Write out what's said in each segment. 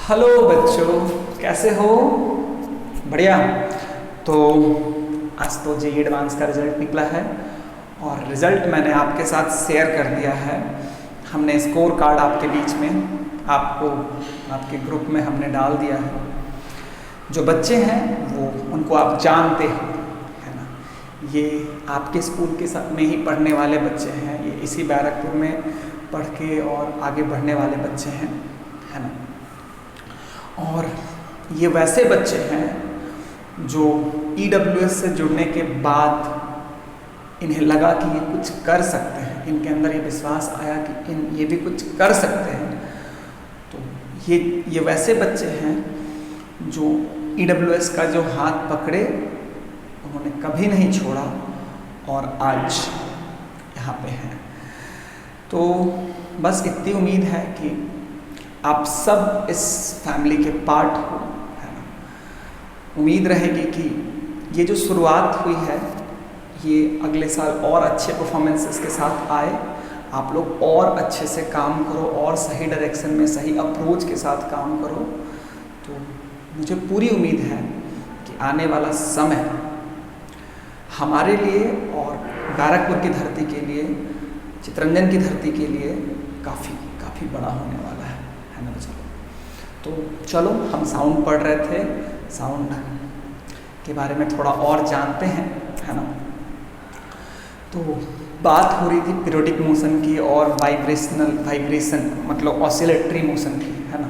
Hello बच्चों, कैसे हो? बढ़िया। तो आज तो जेईई एडवांस का रिज़ल्ट निकला है और रिज़ल्ट मैंने आपके साथ शेयर कर दिया है। हमने स्कोर कार्ड आपके बीच में आपको आपके ग्रुप में हमने डाल दिया है। जो बच्चे हैं वो उनको आप जानते हो, है ना। ये आपके स्कूल के साथ में ही पढ़ने वाले बच्चे हैं, ये इसी बैरकपुर में पढ़ के और आगे बढ़ने वाले बच्चे हैं, है ना। और ये वैसे बच्चे हैं जो ईडब्ल्यूएस से जुड़ने के बाद इन्हें लगा कि ये कुछ कर सकते हैं, इनके अंदर ये विश्वास आया कि ये भी कुछ कर सकते हैं। तो ये वैसे बच्चे हैं जो ईडब्ल्यूएस का जो हाथ पकड़े उन्होंने कभी नहीं छोड़ा और आज यहाँ पे हैं। तो बस इतनी उम्मीद है कि आप सब इस फैमिली के पार्ट हो, है ना। उम्मीद रहेगी कि ये जो शुरुआत हुई है ये अगले साल और अच्छे परफॉर्मेंसेस के साथ आए, आप लोग और अच्छे से काम करो और सही डायरेक्शन में सही अप्रोच के साथ काम करो। तो मुझे पूरी उम्मीद है कि आने वाला समय हमारे लिए और बैरकपुर की धरती के लिए, चितरंजन की धरती के लिए काफ़ी बड़ा होने वाला है ना बच्चों। तो चलो, हम साउंड पढ़ रहे थे, साउंड के बारे में थोड़ा और जानते हैं, है ना। तो बात हो रही थी पीरियोडिक मोशन की और वाइब्रेशन मतलब ऑसिलेटरी मोशन की, है ना।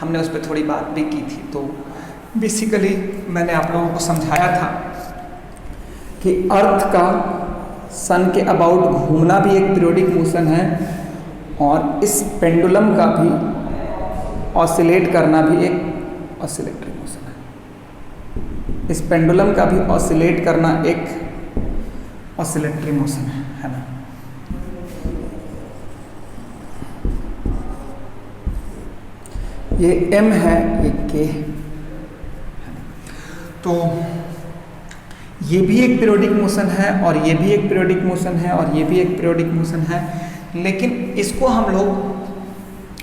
हमने उस पर थोड़ी बात भी की थी। तो बेसिकली मैंने आप लोगों को समझाया था कि अर्थ का सन के अबाउट घूमना भी एक पीरियोडिक मोशन है और इस पेंडुलम का भी ऑसिलेट करना भी एक ऑसिलेटरी मोशन है। इस पेंडुलम का भी ऑसिलेट करना एक ऑसिलेटरी मोशन है ना। ये M है, ये K है। तो ये भी एक पीरियोडिक मोशन है और ये भी एक पीरियोडिक मोशन है और ये भी एक पीरियोडिक मोशन है, लेकिन इसको हम लोग,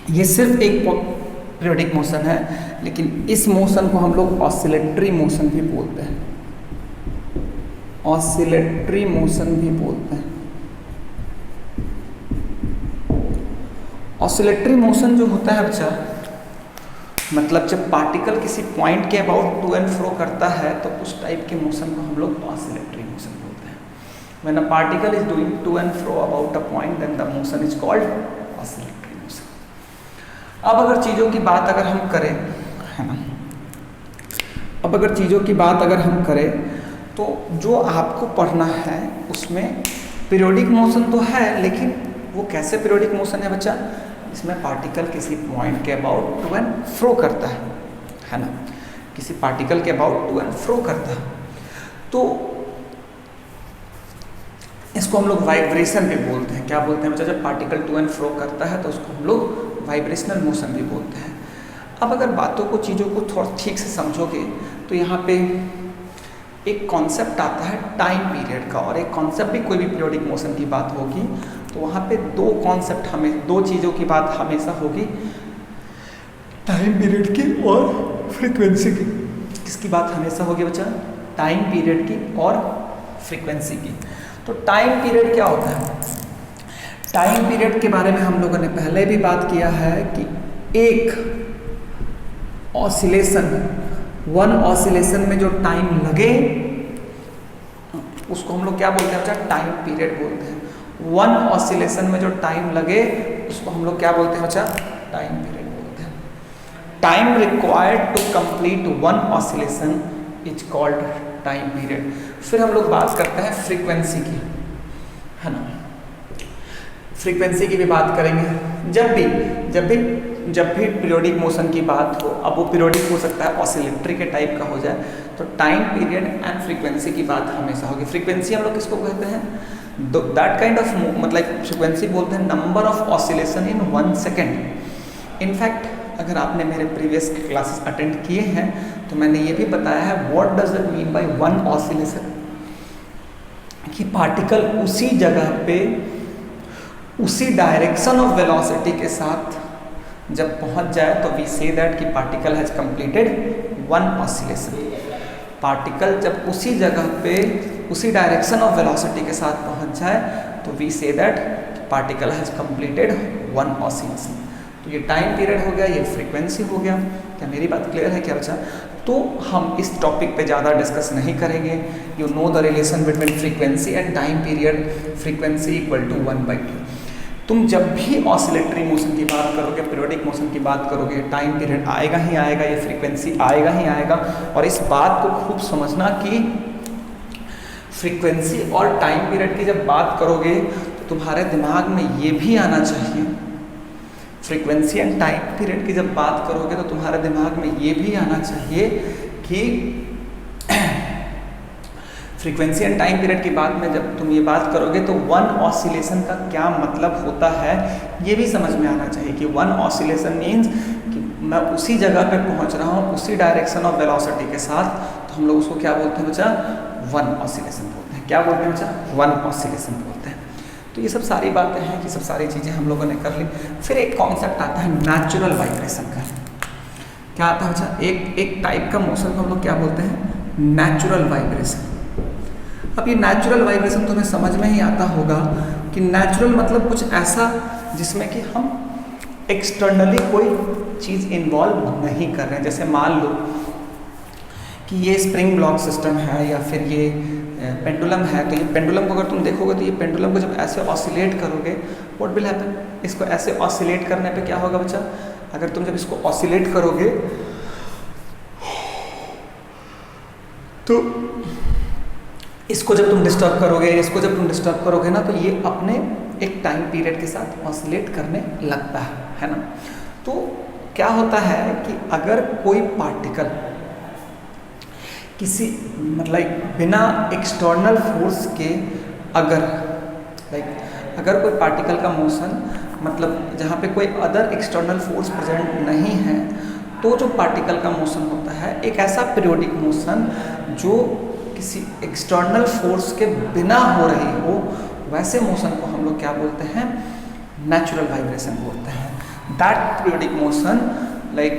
ये सिर्फ एक पीरियोडिक मोशन है, लेकिन इस मोशन को हम लोग ऑसिलेटरी मोशन भी बोलते हैं। ऑसिलेटरी मोशन भी बोलते हैं। ऑसिलेटरी मोशन जो होता है बच्चा, मतलब जब पार्टिकल किसी पॉइंट के अबाउट टू एंड फ्रो करता है तो उस टाइप के मोशन को हम लोग ऑसिलेटरी मोशन बोलते हैं। When a particle is doing to and fro about a point then the motion is called oscillatory motion. अब अगर चीज़ों की बात अगर हम करें, है ना, अब अगर चीज़ों की बात अगर हम करें तो जो आपको पढ़ना है उसमें पीरियोडिक मोशन तो है, लेकिन वो कैसे पीरियोडिक मोशन है बच्चा? इसमें पार्टिकल किसी पॉइंट के अबाउट टू एंड फ्रो करता है ना। किसी पार्टिकल के अबाउट टू एंड फ्रो करता है, तो इसको हम लोग वाइब्रेशन भी बोलते हैं। क्या बोलते हैं बच्चा? जब पार्टिकल टू एंड फ्रो करता है तो उसको हम लोग वाइब्रेशनल मोशन भी बोलते हैं। अब अगर बातों को, चीज़ों को थोड़ा ठीक से समझोगे तो यहाँ पे एक कॉन्सेप्ट आता है टाइम पीरियड का, और एक कॉन्सेप्ट भी, कोई भी पीरियोडिक मोशन की बात होगी तो वहाँ पे दो कॉन्सेप्ट, हमें दो चीज़ों की बात हमेशा होगी, टाइम पीरियड की और फ्रीक्वेंसी की। किसकी बात हमेशा होगी बच्चा? टाइम पीरियड की और फ्रीक्वेंसी की। तो टाइम पीरियड क्या होता है? टाइम पीरियड के बारे में हम लोगों ने पहले भी बात किया है कि एक ऑसिलेशन, वन ऑसिलेशन में जो टाइम लगे उसको हम लोग क्या बोलते हैं बच्चा? टाइम पीरियड बोलते हैं। वन ऑसिलेशन में जो टाइम लगे उसको हम लोग क्या बोलते हैं बच्चा? टाइम पीरियड बोलते हैं। Time required to complete one oscillation is called time period. फिर हम लोग बात करते हैं फ्रीक्वेंसी की, है ना। फ्रीक्वेंसी की भी बात करेंगे। जब भी पीरियोडिक मोशन की बात हो, अब वो पीरियोडिक हो सकता है, ऑसिलेटरी के टाइप का हो जाए, तो टाइम पीरियड एंड फ्रीक्वेंसी की बात हमेशा होगी। फ्रीक्वेंसी हम लोग किसको कहते हैं? दैट काइंड ऑफ, मतलब फ्रीक्वेंसी बोलते हैं number of oscillation in 1 second. In fact अगर आपने मेरे प्रीवियस क्लासेस अटेंड किए हैं तो मैंने ये भी बताया है what does it mean by one oscillation, कि पार्टिकल उसी जगह पे उसी डायरेक्शन ऑफ वेलोसिटी के साथ जब पहुंच जाए तो वी से दैट कि particle has completed one oscillation. Particle जब उसी जगह पे उसी डायरेक्शन ऑफ वेलोसिटी के साथ पहुंच जाए तो we say that particle has completed one oscillation. तो ये टाइम पीरियड हो गया, ये फ्रीक्वेंसी हो गया। क्या मेरी बात क्लियर है क्या बच्चा? तो हम इस टॉपिक पे ज़्यादा डिस्कस नहीं करेंगे। You know the relation between frequency and time period, frequency equal to 1/2। तुम जब भी ऑसिलेटरी मोशन की बात करोगे, पीरियोडिक मोशन की बात करोगे, टाइम पीरियड आएगा ही आएगा, ये फ्रीक्वेंसी आएगा ही आएगा। और इस बात को खूब समझना कि फ्रीक्वेंसी और टाइम पीरियड की जब बात करोगे तो तुम्हारे दिमाग में ये भी आना चाहिए, फ्रीक्वेंसी एंड टाइम पीरियड की जब बात करोगे तो तुम्हारे दिमाग में ये भी आना चाहिए कि फ्रीक्वेंसी एंड टाइम पीरियड की बात में जब तुम ये बात करोगे तो वन ऑसिलेशन का क्या मतलब होता है ये भी समझ में आना चाहिए कि वन ऑसिलेशन मीन्स कि मैं उसी जगह पे पहुंच रहा हूँ उसी डायरेक्शन ऑफ वेलोसिटी के साथ। तो हम लोग उसको क्या बोलते हैं बच्चा? वन ऑसिलेशन बोलते हैं। क्या बोलते हैं बच्चा? वन ऑसिलेशन बोलते हैं। तो ये सब सारी बातें हैं कि सब सारी चीज़ें हम लोगों ने कर ली। फिर एक कॉन्सेप्ट आता है नेचुरल वाइब्रेशन का। क्या आता है बच्चा? एक टाइप का मोशन को हम लोग क्या बोलते हैं? Natural vibration. अब ये नेचुरल वाइब्रेशन तुम्हें समझ में ही आता होगा कि नेचुरल मतलब कुछ ऐसा जिसमें कि हम एक्सटर्नली कोई चीज़ इन्वॉल्व नहीं कर रहे हैं। जैसे मान लो कि ये स्प्रिंग ब्लॉक सिस्टम है या फिर ये पेंडुलम है, तो ये पेंडुलम को अगर तुम देखोगे तो ये पेंडुलम को जब ऐसे ऑसिलेट करोगे व्हाट विल हैपन? इसको ऐसे ऑसिलेट करने पे क्या होगा बच्चा? अगर तुम जब इसको ऑसिलेट करोगे तो इसको जब तुम डिस्टर्ब करोगे ना तो ये अपने एक टाइम पीरियड के साथ ऑसिलेट करने लगता है ना। तो क्या होता है कि अगर कोई पार्टिकल किसी मतलब बिना एक्सटर्नल फोर्स के अगर कोई पार्टिकल का मोशन मतलब जहाँ पे कोई अदर एक्सटर्नल फोर्स प्रेजेंट नहीं है तो जो पार्टिकल का मोशन होता है एक ऐसा पीरियोडिक मोशन जो किसी एक्सटर्नल फोर्स के बिना हो रही हो, वैसे मोशन को हम लोग क्या बोलते हैं? नेचुरल वाइब्रेशन बोलते हैं। That periodic motion like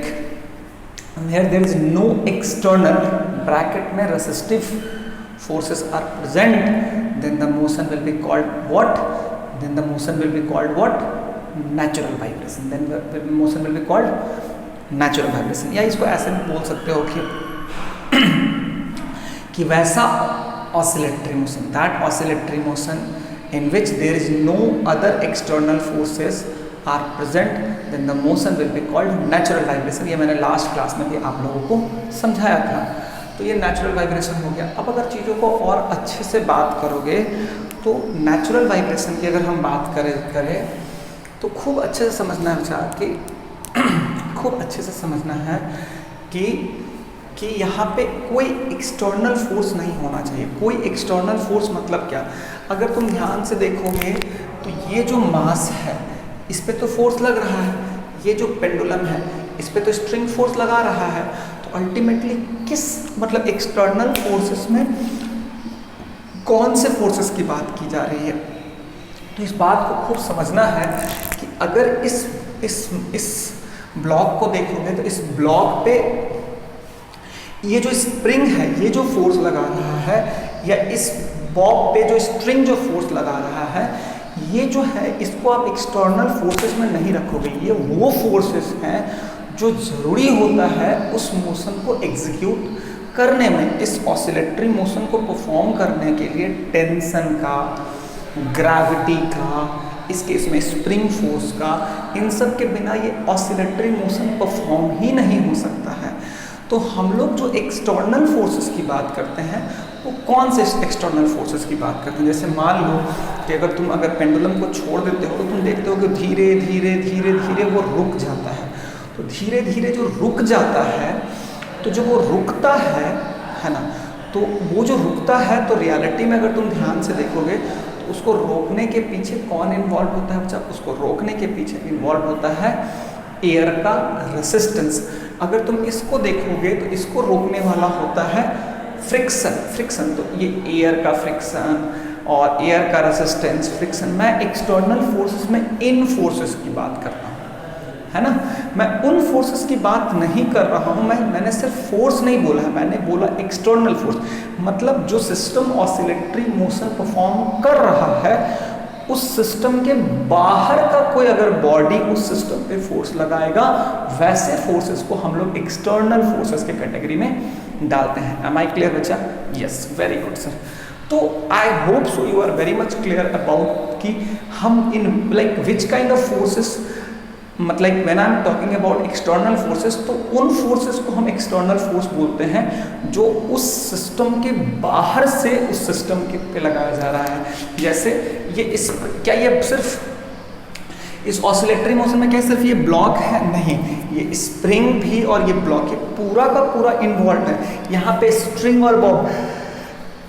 where there is no external bracket में resistive forces are present, then the motion will be called what? Then the motion will be called what? Natural vibration. Then the motion will be called natural vibration. या इसको ऐसे भी बोल सकते हो कि वैसा oscillatory motion, that oscillatory motion in which there is no other external forces are present, then the motion will be called natural vibration. ये मैंने लास्ट क्लास में भी आप लोगों को समझाया था। तो ये नेचुरल वाइब्रेशन हो गया। अब अगर चीज़ों को और अच्छे से बात करोगे तो नेचुरल वाइब्रेशन की अगर हम बात करें तो खूब अच्छे से समझना है बच्चा कि खूब अच्छे से समझना है कि यहाँ पे कोई एक्सटर्नल फोर्स नहीं होना चाहिए। कोई एक्सटर्नल फोर्स मतलब क्या? अगर तुम ध्यान से देखोगे तो ये जो मास है इस पे तो फोर्स लग रहा है, ये जो पेंडुलम है इस पे तो स्ट्रिंग फोर्स लगा रहा है। तो अल्टीमेटली किस मतलब एक्सटर्नल फोर्सेस में कौन से फोर्सेस की बात की जा रही है? तो इस बात को खूब समझना है कि अगर इस ब्लॉक को देखोगे तो इस ब्लॉक पे ये जो स्प्रिंग है ये जो फोर्स लगा रहा है या इस बॉब पे जो स्ट्रिंग जो फोर्स लगा रहा है ये जो है इसको आप एक्सटर्नल फोर्सेस में नहीं रखोगे। ये वो फोर्सेस हैं जो ज़रूरी होता है उस मोशन को एग्जीक्यूट करने में, इस ऑसिलेटरी मोशन को परफॉर्म करने के लिए टेंशन का, ग्रेविटी का, इस केस में स्प्रिंग फोर्स का, इन सब के बिना ये ऑसिलेटरी मोशन परफॉर्म ही नहीं हो सकता है। तो हम लोग जो एक्सटर्नल फोर्सेस की बात करते हैं वो कौन से एक्सटर्नल फोर्सेस की बात करते हैं? जैसे मान लो कि अगर तुम पेंडुलम को छोड़ देते हो तो तुम देखते हो कि धीरे धीरे धीरे धीरे वो रुक जाता है। तो धीरे धीरे जो रुक जाता है तो जब वो रुकता है ना, तो वो जो रुकता है तो रियलिटी में अगर तुम ध्यान से देखोगे तो उसको रोकने के पीछे कौन इन्वॉल्व होता है बच्चा? उसको रोकने के पीछे इन्वॉल्व होता है एयर का रेसिस्टेंस। अगर तुम इसको देखोगे तो इसको रोकने वाला होता है फ्रिक्शन। तो ये एयर का फ्रिक्शन और एयर का रेसिस्टेंस फ्रिक्शन। मैं एक्सटर्नल फोर्सेस में इन फोर्सेस की बात करता हूँ, है ना। मैं उन फोर्सेस की बात नहीं कर रहा हूँ, मैंने सिर्फ फोर्स नहीं बोला है, मैंने बोला एक्सटर्नल फोर्स, मतलब जो सिस्टम ऑसिलेटरी मोशन परफॉर्म कर रहा है उस सिस्टम के बाहर का कोई अगर बॉडी उस सिस्टम पे फोर्स लगाएगा, वैसे फोर्सेस को हम लोग एक्सटर्नल फोर्सेस के कैटेगरी में डालते हैं। एम आई क्लियर बच्चा? Yes, very good sir. तो I hope so you are very much clear about कि हम in like which kind of forces, मतलब when I am talking about external forces, तो उन फोर्सेस को हम एक्सटर्नल फोर्स बोलते हैं जो उस सिस्टम के बाहर से उस सिस्टम के पे लगाया जा रहा है। जैसे ये क्या ये सिर्फ इस ऑसिलेटरी मोशन में क्या सिर्फ ये ब्लॉक है? नहीं, ये स्प्रिंग भी और ये ब्लॉक, ये पूरा का पूरा इन्वॉल्व है। यहाँ पे स्ट्रिंग और बॉब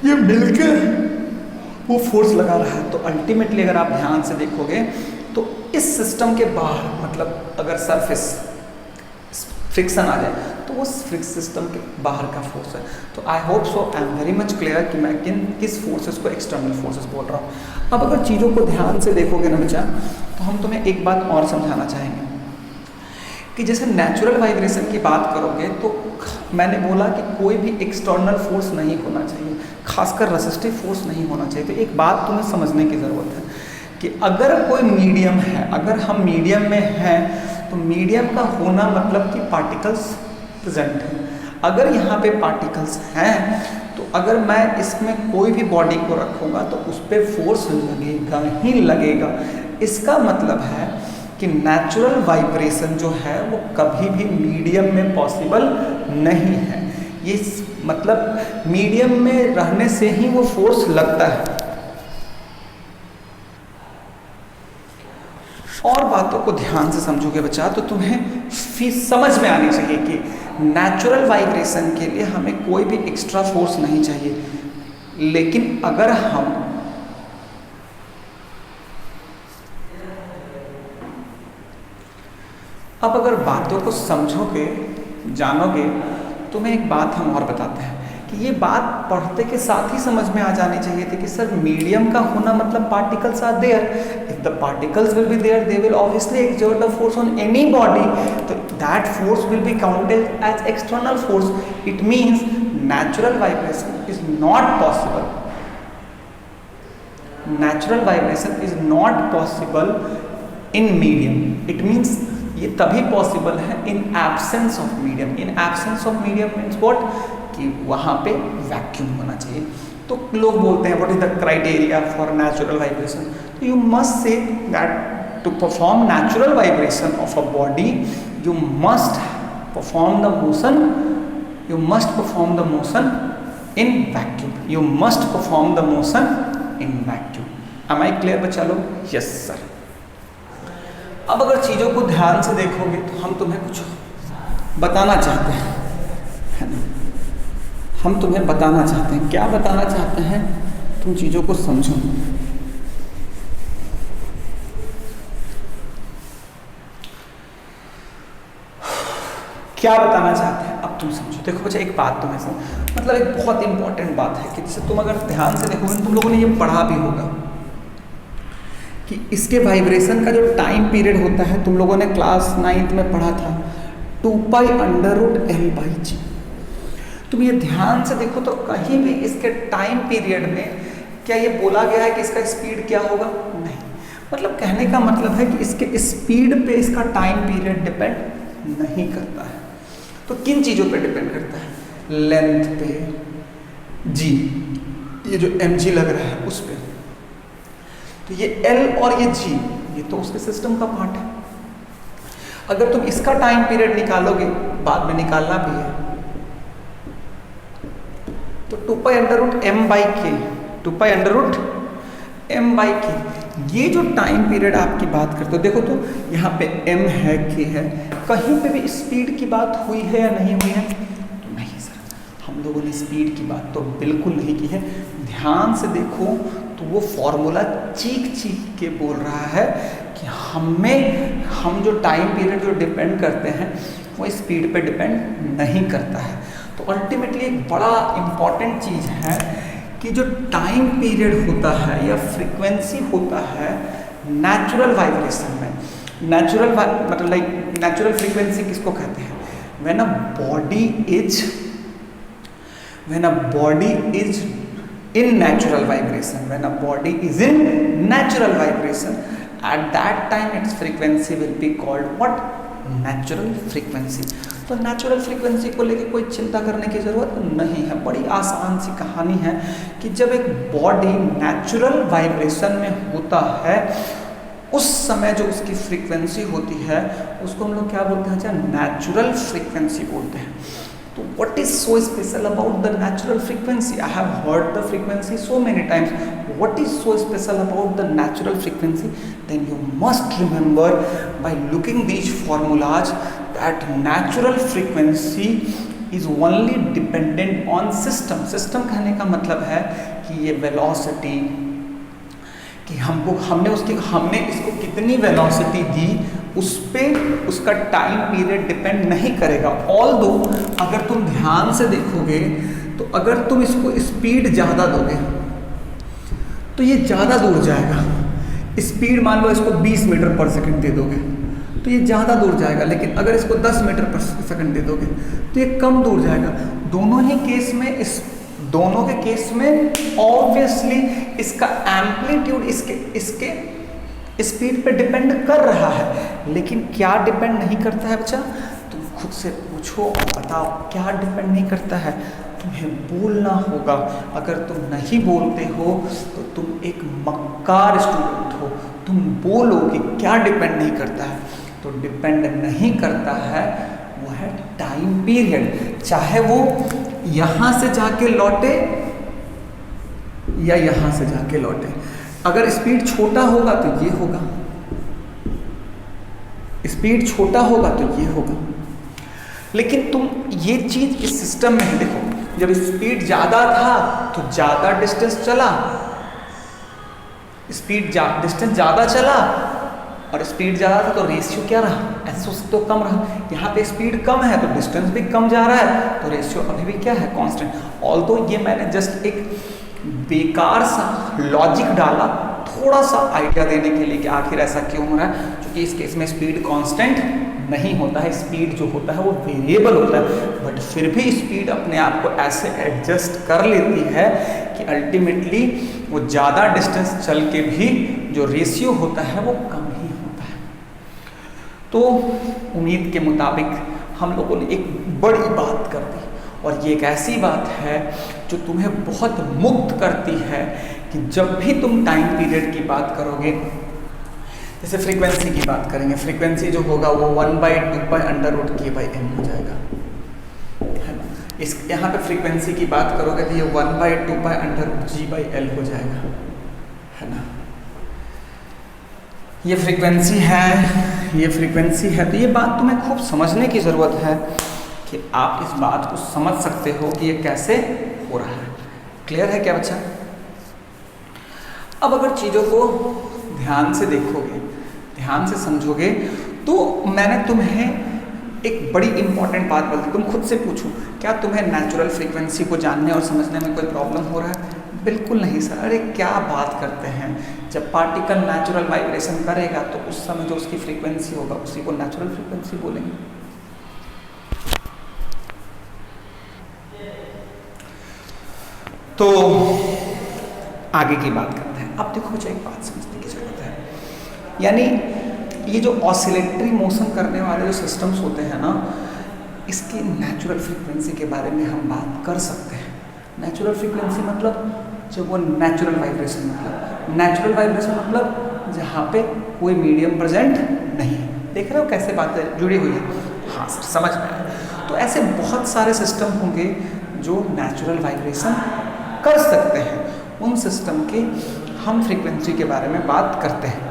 ये मिलकर वो फोर्स लगा रहा है। तो अल्टीमेटली अगर आप ध्यान से देखोगे तो इस सिस्टम के बाहर, मतलब अगर सरफेस फ्रिक्शन आ जाए तो वो फ्रिक्स सिस्टम के बाहर का फोर्स है। तो I hope so I am very much clear कि मैं किस फोर्सेस को एक्सटर्नल फोर्सेस बोल रहा हूँ। अब अगर चीज़ों को ध्यान से देखोगे ना बच्चा, तो हम तुम्हें एक बात और समझाना चाहेंगे कि जैसे नेचुरल वाइब्रेशन की बात करोगे तो मैंने बोला कि कोई भी एक्सटर्नल फोर्स नहीं होना चाहिए, खासकर रेसिस्टिव फोर्स नहीं होना चाहिए। तो एक बात तुम्हें समझने की ज़रूरत है कि अगर कोई मीडियम है, अगर हम मीडियम में हैं तो मीडियम का होना मतलब कि पार्टिकल्स प्रेजेंट हैं। अगर यहाँ पे पार्टिकल्स हैं तो अगर मैं इसमें कोई भी बॉडी को रखूँगा तो उस पर फोर्स लगेगा ही लगेगा। इसका मतलब है कि नेचुरल वाइब्रेशन जो है वो कभी भी मीडियम में पॉसिबल नहीं है। ये मतलब मीडियम में रहने से ही वो फोर्स लगता है। और बातों को ध्यान से समझोगे बच्चा तो तुम्हें समझ में आनी चाहिए कि नेचुरल वाइब्रेशन के लिए हमें कोई भी एक्स्ट्रा फोर्स नहीं चाहिए, लेकिन अगर हम अब अगर बातों को समझोगे, जानोगे, तो मैं एक बात हम और बताते हैं कि ये बात पढ़ते के साथ ही समझ में आ जानी चाहिए थी कि सर मीडियम का होना मतलब particles are there. If the particles will be there they will obviously exert a force on any body, तो that force will be counted as external force. It means natural vibration is not possible, natural vibration is not possible in medium. It means ये तभी पॉसिबल है in absence of medium. In absence of medium means what, कि वहाँ पे vacuum होना चाहिए। तो लोग बोलते हैं what is the criteria for natural vibration, तो you must say that to perform natural vibration of a body you must perform the motion, you must perform the motion in vacuum, you must perform the motion in vacuum. Am I clear बच्चा लोग? Yes sir. अब अगर चीज़ों को ध्यान से देखोगे तो हम तुम्हें कुछ बताना चाहते हैं, है ना? हम तुम्हें बताना चाहते हैं, क्या बताना चाहते हैं, तुम चीज़ों को समझो। क्या बताना चाहते हैं अब तुम समझो। देखो बच्चा एक बात तुम्हें समझ, मतलब एक बहुत इंपॉर्टेंट बात है कि जैसे तुम अगर ध्यान से देखोगे, तुम लोगों ने ये पढ़ा भी होगा कि इसके वाइब्रेशन का जो टाइम पीरियड होता है, तुम लोगों ने क्लास 9th में पढ़ा था 2π√L/g। तुम ये ध्यान से देखो तो कहीं भी इसके टाइम पीरियड में क्या ये बोला गया है कि इसका स्पीड क्या होगा? नहीं। मतलब कहने का मतलब है कि इसके स्पीड पे इसका टाइम पीरियड डिपेंड नहीं करता है। तो किन चीज़ों पे डिपेंड करता है? लेंथ पे, जी, ये जो mg लग रहा है उस पे। तो ये L और ये G ये तो उसके सिस्टम का पार्ट है। अगर तुम इसका टाइम पीरियड निकालोगे, बाद में निकालना भी है, तो 2π√m/k, 2π√m/k, ये जो टाइम पीरियड आपकी बात करते हो, देखो तो यहाँ पे m है, k है, कहीं पे भी स्पीड की बात हुई है या नहीं हुई है? तो नहीं सर, हम लोगों ने स्पीड की बात तो बिल्कुल नहीं की है। ध्यान से देखो तो वो फॉर्मूला चीख के बोल रहा है कि हम जो टाइम पीरियड जो डिपेंड करते हैं वो स्पीड पे डिपेंड नहीं करता है। तो अल्टीमेटली एक बड़ा इम्पॉर्टेंट चीज़ है कि जो टाइम पीरियड होता है या फ्रीक्वेंसी होता है नेचुरल वाइब्रेशन में, नेचुरल मतलब लाइक नेचुरल फ्रीक्वेंसी किसको कहते हैं? When a body is in natural vibration, when a body is in natural vibration, at that time its frequency will be called what? Natural frequency. तो natural frequency को लेके कोई चिंता करने की ज़रूरत नहीं है, बड़ी आसान सी कहानी है कि जब एक बॉडी नेचुरल वाइब्रेशन में होता है उस समय जो उसकी फ्रीक्वेंसी होती है उसको हम लोग क्या बोलते हैं? नेचुरल फ्रीक्वेंसी बोलते हैं। तो what is so special about the natural frequency? I have heard the frequency so many times. What is so special about the natural frequency? Then you must remember by looking these formulas that natural frequency is only dependent on system. System कहने का मतलब है कि ये velocity कि हमने इसको कितनी वेलोसिटी दी उस पे उसका टाइम पीरियड डिपेंड नहीं करेगा। ऑल्दो अगर तुम ध्यान से देखोगे तो अगर तुम इसको स्पीड ज़्यादा दोगे तो ये ज़्यादा दूर जाएगा। स्पीड मान लो इसको 20 मीटर पर सेकंड दे दोगे तो ये ज़्यादा दूर जाएगा, लेकिन अगर इसको 10 मीटर पर सेकंड दे दोगे तो ये कम दूर जाएगा। दोनों के केस में ऑब्वियसली इसका एम्पलीट्यूड इसके स्पीड पे डिपेंड कर रहा है, लेकिन क्या डिपेंड नहीं करता है बच्चा? तुम खुद से पूछो और बताओ क्या डिपेंड नहीं करता है। तुम्हें बोलना होगा। अगर तुम नहीं बोलते हो तो तुम एक मक्कार स्टूडेंट हो। तुम बोलो कि क्या डिपेंड नहीं करता है, तो डिपेंड नहीं करता है वो है टाइम पीरियड, चाहे वो यहाँ से जाके लौटे या यहाँ से जाके लौटे। अगर स्पीड छोटा होगा तो ये होगा, स्पीड छोटा होगा तो ये होगा। लेकिन तुम ये चीज इस सिस्टम में देखो, जब स्पीड ज्यादा था तो ज्यादा डिस्टेंस चला, डिस्टेंस ज्यादा चला, और स्पीड ज़्यादा था तो रेशियो क्या रहा? एसओ तो कम रहा। यहाँ पे स्पीड कम है तो डिस्टेंस भी कम जा रहा है, तो रेशियो अभी भी क्या है? कांस्टेंट। ऑल्दो ये मैंने जस्ट एक बेकार सा लॉजिक डाला थोड़ा सा आइडिया देने के लिए कि आखिर ऐसा क्यों हो रहा है, क्योंकि इस केस में स्पीड कांस्टेंट नहीं होता है, स्पीड जो होता है वो वेरिएबल होता है। बट फिर भी स्पीड अपने आप को ऐसे एडजस्ट कर लेती है कि अल्टीमेटली वो ज़्यादा डिस्टेंस चल के भी जो रेशियो होता है वो कम ही होता है। तो उम्मीद के मुताबिक हम लोगों ने एक बड़ी बात कर दी, और ये एक ऐसी बात है जो तुम्हें बहुत मुक्त करती है कि जब भी तुम टाइम पीरियड की बात करोगे, जैसे फ्रीक्वेंसी की बात करेंगे, फ्रीक्वेंसी जो होगा वो 1/2π√k/m हो जाएगा, है ना। इस यहाँ पे फ्रीक्वेंसी की बात करोगे तो ये 1/2π√g/L हो जाएगा, है ना। ये फ्रीक्वेंसी है, ये फ्रीक्वेंसी है। तो ये बात तुम्हें खूब समझने की ज़रूरत है कि आप इस बात को समझ सकते हो कि ये कैसे हो रहा है। क्लियर है क्या बच्चा? अब अगर चीज़ों को ध्यान से देखोगे, ध्यान से समझोगे, तो मैंने तुम्हें एक बड़ी इंपॉर्टेंट बात बोली। तुम खुद से पूछो, क्या तुम्हें नेचुरल फ्रीक्वेंसी को जानने और समझने में कोई प्रॉब्लम हो रहा है? बिल्कुल नहीं सर। अरे क्या बात करते हैं, जब पार्टिकल नेचुरल वाइब्रेशन करेगा तो उस समय जो उसकी फ्रीक्वेंसी होगा उसी को नेचुरल फ्रीक्वेंसी बोलेंगे। तो आगे की बात करते हैं। अब देखो मुझे एक बात समझने की जरूरत है, यानी ये जो ऑसिलेटरी मोशन करने वाले जो सिस्टम्स होते हैं ना, इसकी नेचुरल फ्रीक्वेंसी के बारे में हम बात कर सकते हैं। नेचुरल फ्रीक्वेंसी मतलब जब वो नेचुरल वाइब्रेशन, मतलब नेचुरल वाइब्रेशन मतलब जहाँ पे कोई मीडियम प्रेजेंट नहीं है। देख रहे हो कैसे बातें जुड़ी हुई है? हाँ सर, समझ में आया। तो ऐसे बहुत सारे सिस्टम होंगे जो नेचुरल वाइब्रेशन कर सकते हैं, उन सिस्टम की हम फ्रीक्वेंसी के बारे में बात करते हैं।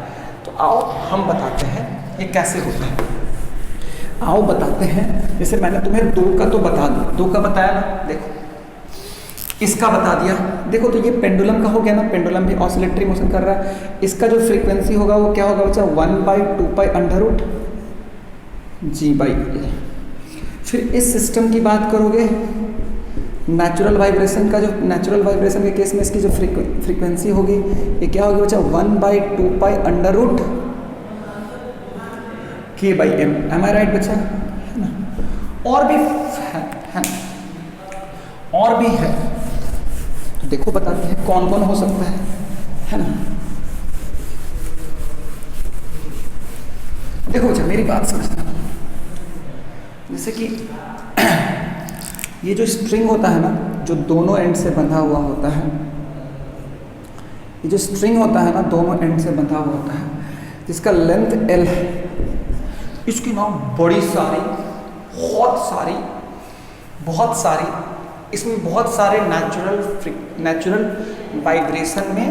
तो आओ हम बताते हैं ये कैसे होता है। आओ बताते हैं। जैसे मैंने तुम्हें दो का तो बता दिया, दो का बताया ना, देखो इसका बता दिया। देखो तो ये पेंडुलम का हो गया ना, पेंडुलम भी ऑसिलेटरी मोशन कर रहा है। इसका जो फ्रीक्वेंसी होगा वो क्या होगा बच्चा? 1/2π√g/L। फिर इस सिस्टम की बात करोगे, नेचुरल वाइब्रेशन का, जो नेचुरल वाइब्रेशन के केस में इसकी जो फ्रीक्वेंसी होगी ये क्या होगी बच्चा? 1/2π√, k by m, am I right बच्चा, है ना। और भी है ना, और भी है, तो देखो बताते हैं कौन कौन हो सकता है ना। देखो बच्चा मेरी बात समझना, जैसे कि ये जो स्ट्रिंग होता है ना, जो दोनों एंड से बंधा हुआ होता है, ये जो स्ट्रिंग होता है ना दोनों एंड से बंधा हुआ होता है, जिसका लेंथ l है, इसकी ना बड़ी सारी बहुत सारी इसमें बहुत सारे नेचुरल वाइब्रेशन में,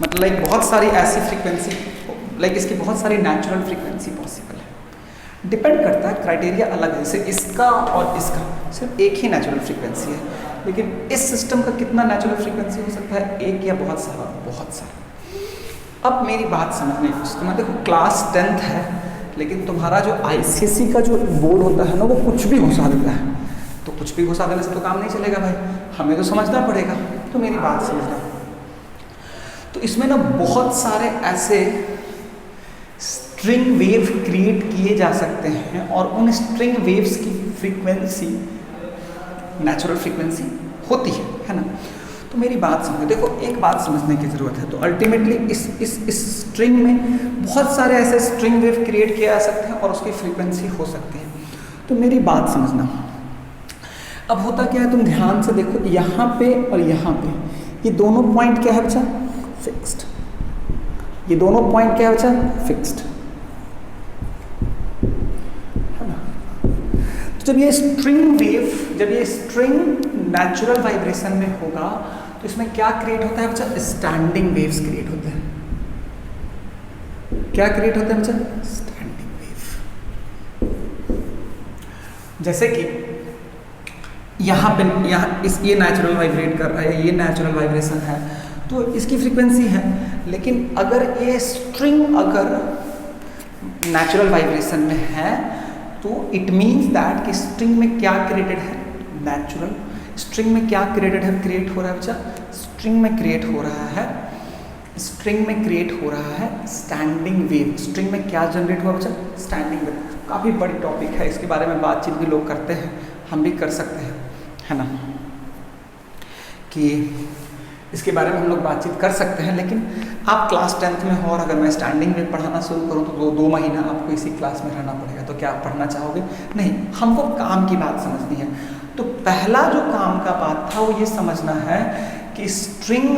मतलब लाइक बहुत सारी ऐसी फ्रीक्वेंसी, लाइक इसकी बहुत सारी नेचुरल फ्रीक्वेंसी पॉसिबल है। डिपेंड करता है, क्राइटेरिया अलग है, जैसे इसका और इसका सिर्फ एक ही नेचुरल फ्रीक्वेंसी है, लेकिन इस सिस्टम का कितना नेचुरल फ्रीक्वेंसी हो सकता है, एक या बहुत सारा। अब मेरी बात समझने की कोशिश करना, देखो क्लास 10th है, लेकिन तुम्हारा जो आईसीएसई का जो बोर्ड होता है ना, वो कुछ भी घुसा देता है, तो कुछ भी घुसा देने से तो काम नहीं चलेगा भाई, हमें तो समझना पड़ेगा। तो मेरी बात समझना, तो इसमें ना बहुत सारे ऐसे स्ट्रिंग वेव क्रिएट किए जा सकते हैं, और उन स्ट्रिंग वेव्स की फ्रीक्वेंसी नेचुरल फ्रीक्वेंसी होती है ना। तो मेरी बात समझो, देखो एक बात समझने की ज़रूरत है, तो अल्टीमेटली इस स्ट्रिंग में बहुत सारे ऐसे स्ट्रिंग वेव क्रिएट किए जा सकते हैं और उसकी फ्रीक्वेंसी हो सकती है। तो मेरी बात समझना, अब होता क्या है, तुम ध्यान से देखो, यहाँ पे और यहाँ पे ये दोनों पॉइंट क्या है बच्चा, फिक्स्ड। ये दोनों पॉइंट क्या है बच्चा, फिक्स्ड, है ना। तो जब ये स्ट्रिंग नेचुरल वाइब्रेशन में होगा, तो इसमें क्या क्रिएट होता है बच्चा, स्टैंडिंग वेव्स क्रिएट होते हैं। क्या क्रिएट होता है बच्चा, स्टैंडिंग वेव। जैसे कि यहाँ पे ये नेचुरल वाइब्रेट कर रहा है, ये नेचुरल वाइब्रेशन है, तो इसकी फ्रीक्वेंसी है। लेकिन अगर ये स्ट्रिंग अगर नेचुरल वाइब्रेशन में है, तो इट मीन्स दैट कि स्ट्रिंग में क्या क्रिएटेड है, नेचुरल। स्ट्रिंग में क्या क्रिएटेड है, क्रिएट हो रहा है बच्चा, स्ट्रिंग में क्रिएट हो रहा है स्टैंडिंग वेव। स्ट्रिंग में क्या जनरेट हुआ बच्चा, स्टैंडिंग वेव। काफ़ी बड़ी टॉपिक है, इसके बारे में बातचीत भी लोग करते हैं, हम भी कर सकते हैं, है ना, कि इसके बारे में हम लोग बातचीत कर सकते हैं। लेकिन आप क्लास 10th में हो, और अगर मैं स्टैंडिंग में पढ़ाना शुरू करूँ तो 2 महीना आपको इसी क्लास में रहना पड़ेगा, तो क्या आप पढ़ना चाहोगे? नहीं, हमको काम की बात समझनी है। तो पहला जो काम का बात था वो ये समझना है कि स्ट्रिंग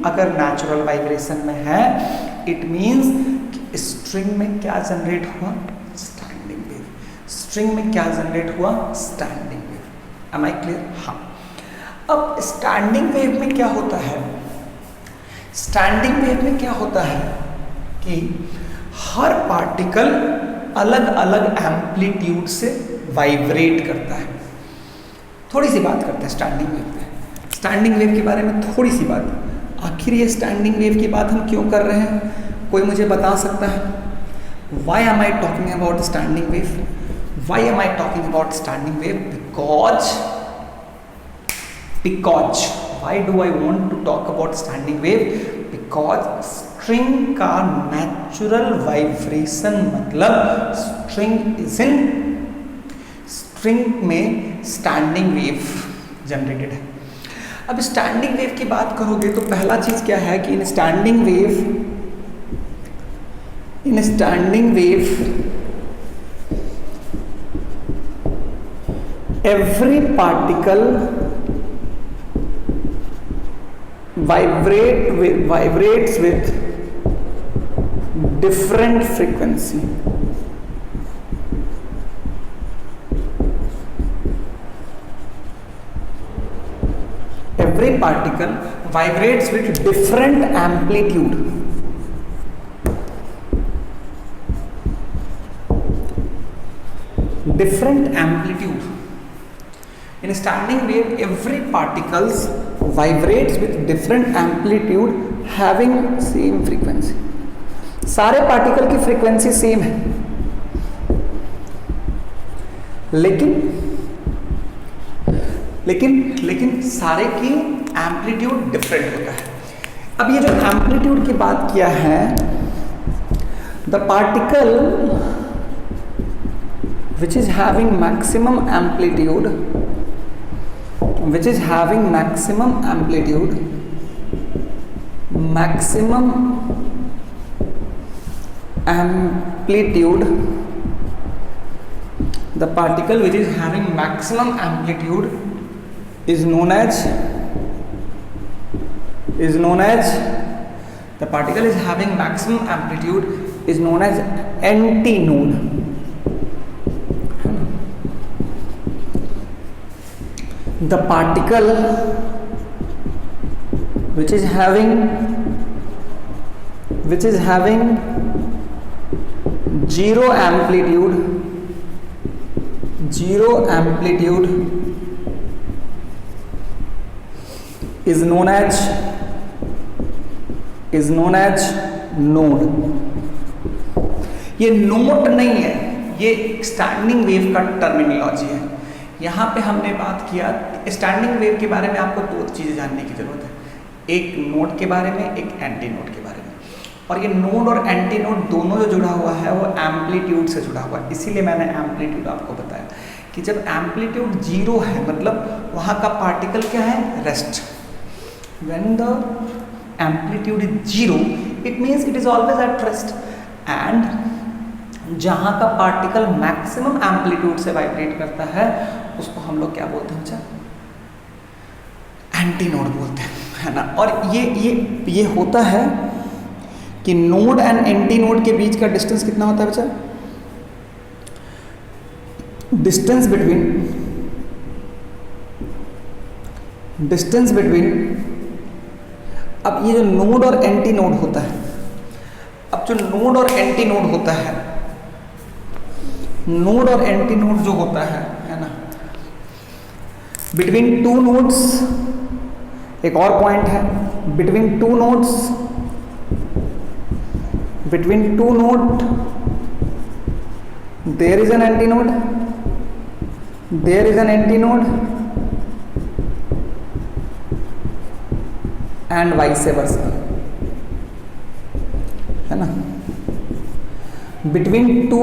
अगर नेचुरल वाइब्रेशन में है, इट मीन्स कि स्ट्रिंग में क्या जनरेट हुआ, स्टैंडिंग वेव। स्ट्रिंग में क्या जनरेट हुआ, standing wave. Am I clear? हाँ। अब स्टैंडिंग वेव में क्या होता है, स्टैंडिंग वेव में क्या होता है कि हर पार्टिकल अलग अलग एम्पलीट्यूड से वाइब्रेट करता है। थोड़ी सी बात करते हैं स्टैंडिंग वेव पे, स्टैंडिंग वेव के बारे में थोड़ी सी बात। आखिर ये स्टैंडिंग वेव की बात हम क्यों कर रहे हैं, कोई मुझे बता सकता है? Why am I talking about standing wave? Why am I talking about standing wave? Because why do I want to talk about standing wave? Because string का natural vibration मतलब string में standing wave generated है। अब standing wave की बात करोगे तो पहला चीज क्या है कि in standing wave every particle vibrates with different frequency. Every particle vibrates with different amplitude. Different amplitude. In a standing wave, every particles vibrates with different amplitude having same frequency. सारे पार्टिकल की frequency same है, लेकिन सारे की amplitude different होता है। अब ये जो एम्पलीट्यूड की बात किया है, The particle which is having maximum amplitude, the particle which is having maximum amplitude is known as the particle is having maximum amplitude is known as antinode. The particle which is having zero amplitude is known as node. ये note नहीं है, ये standing wave का terminology है। यहाँ पे हमने बात किया स्टैंडिंग वेव के बारे में। आपको दो चीज़ें जानने की जरूरत है, एक नोड के बारे में, एक एंटी नोड के बारे में। और ये नोड और एंटी नोड दोनों जो जुड़ा हुआ है वो एम्पलीट्यूड से जुड़ा हुआ है। इसीलिए मैंने एम्पलीट्यूड आपको बताया कि जब एम्पलीट्यूड जीरो है मतलब वहाँ का पार्टिकल क्या है, rest. When the amplitude is zero it means it is always at rest. And जहाँ का पार्टिकल मैक्सिमम एम्पलीट्यूड से वाइब्रेट करता है उसको हम लोग क्या बोलते हैं बच्चा, एंटी नोड बोलते हैं, है ना। और ये होता है कि नोड एंड एंटी नोड के बीच का डिस्टेंस कितना होता है बच्चा, डिस्टेंस बिटवीन अब ये जो नोड और एंटी नोड होता है, अब जो नोड और एंटी नोड होता है, नोड और एंटी नोड जो होता है ना, बिटवीन टू नोड्स एक और पॉइंट है, between two node there is an anti node and vice versa, है ना। Between two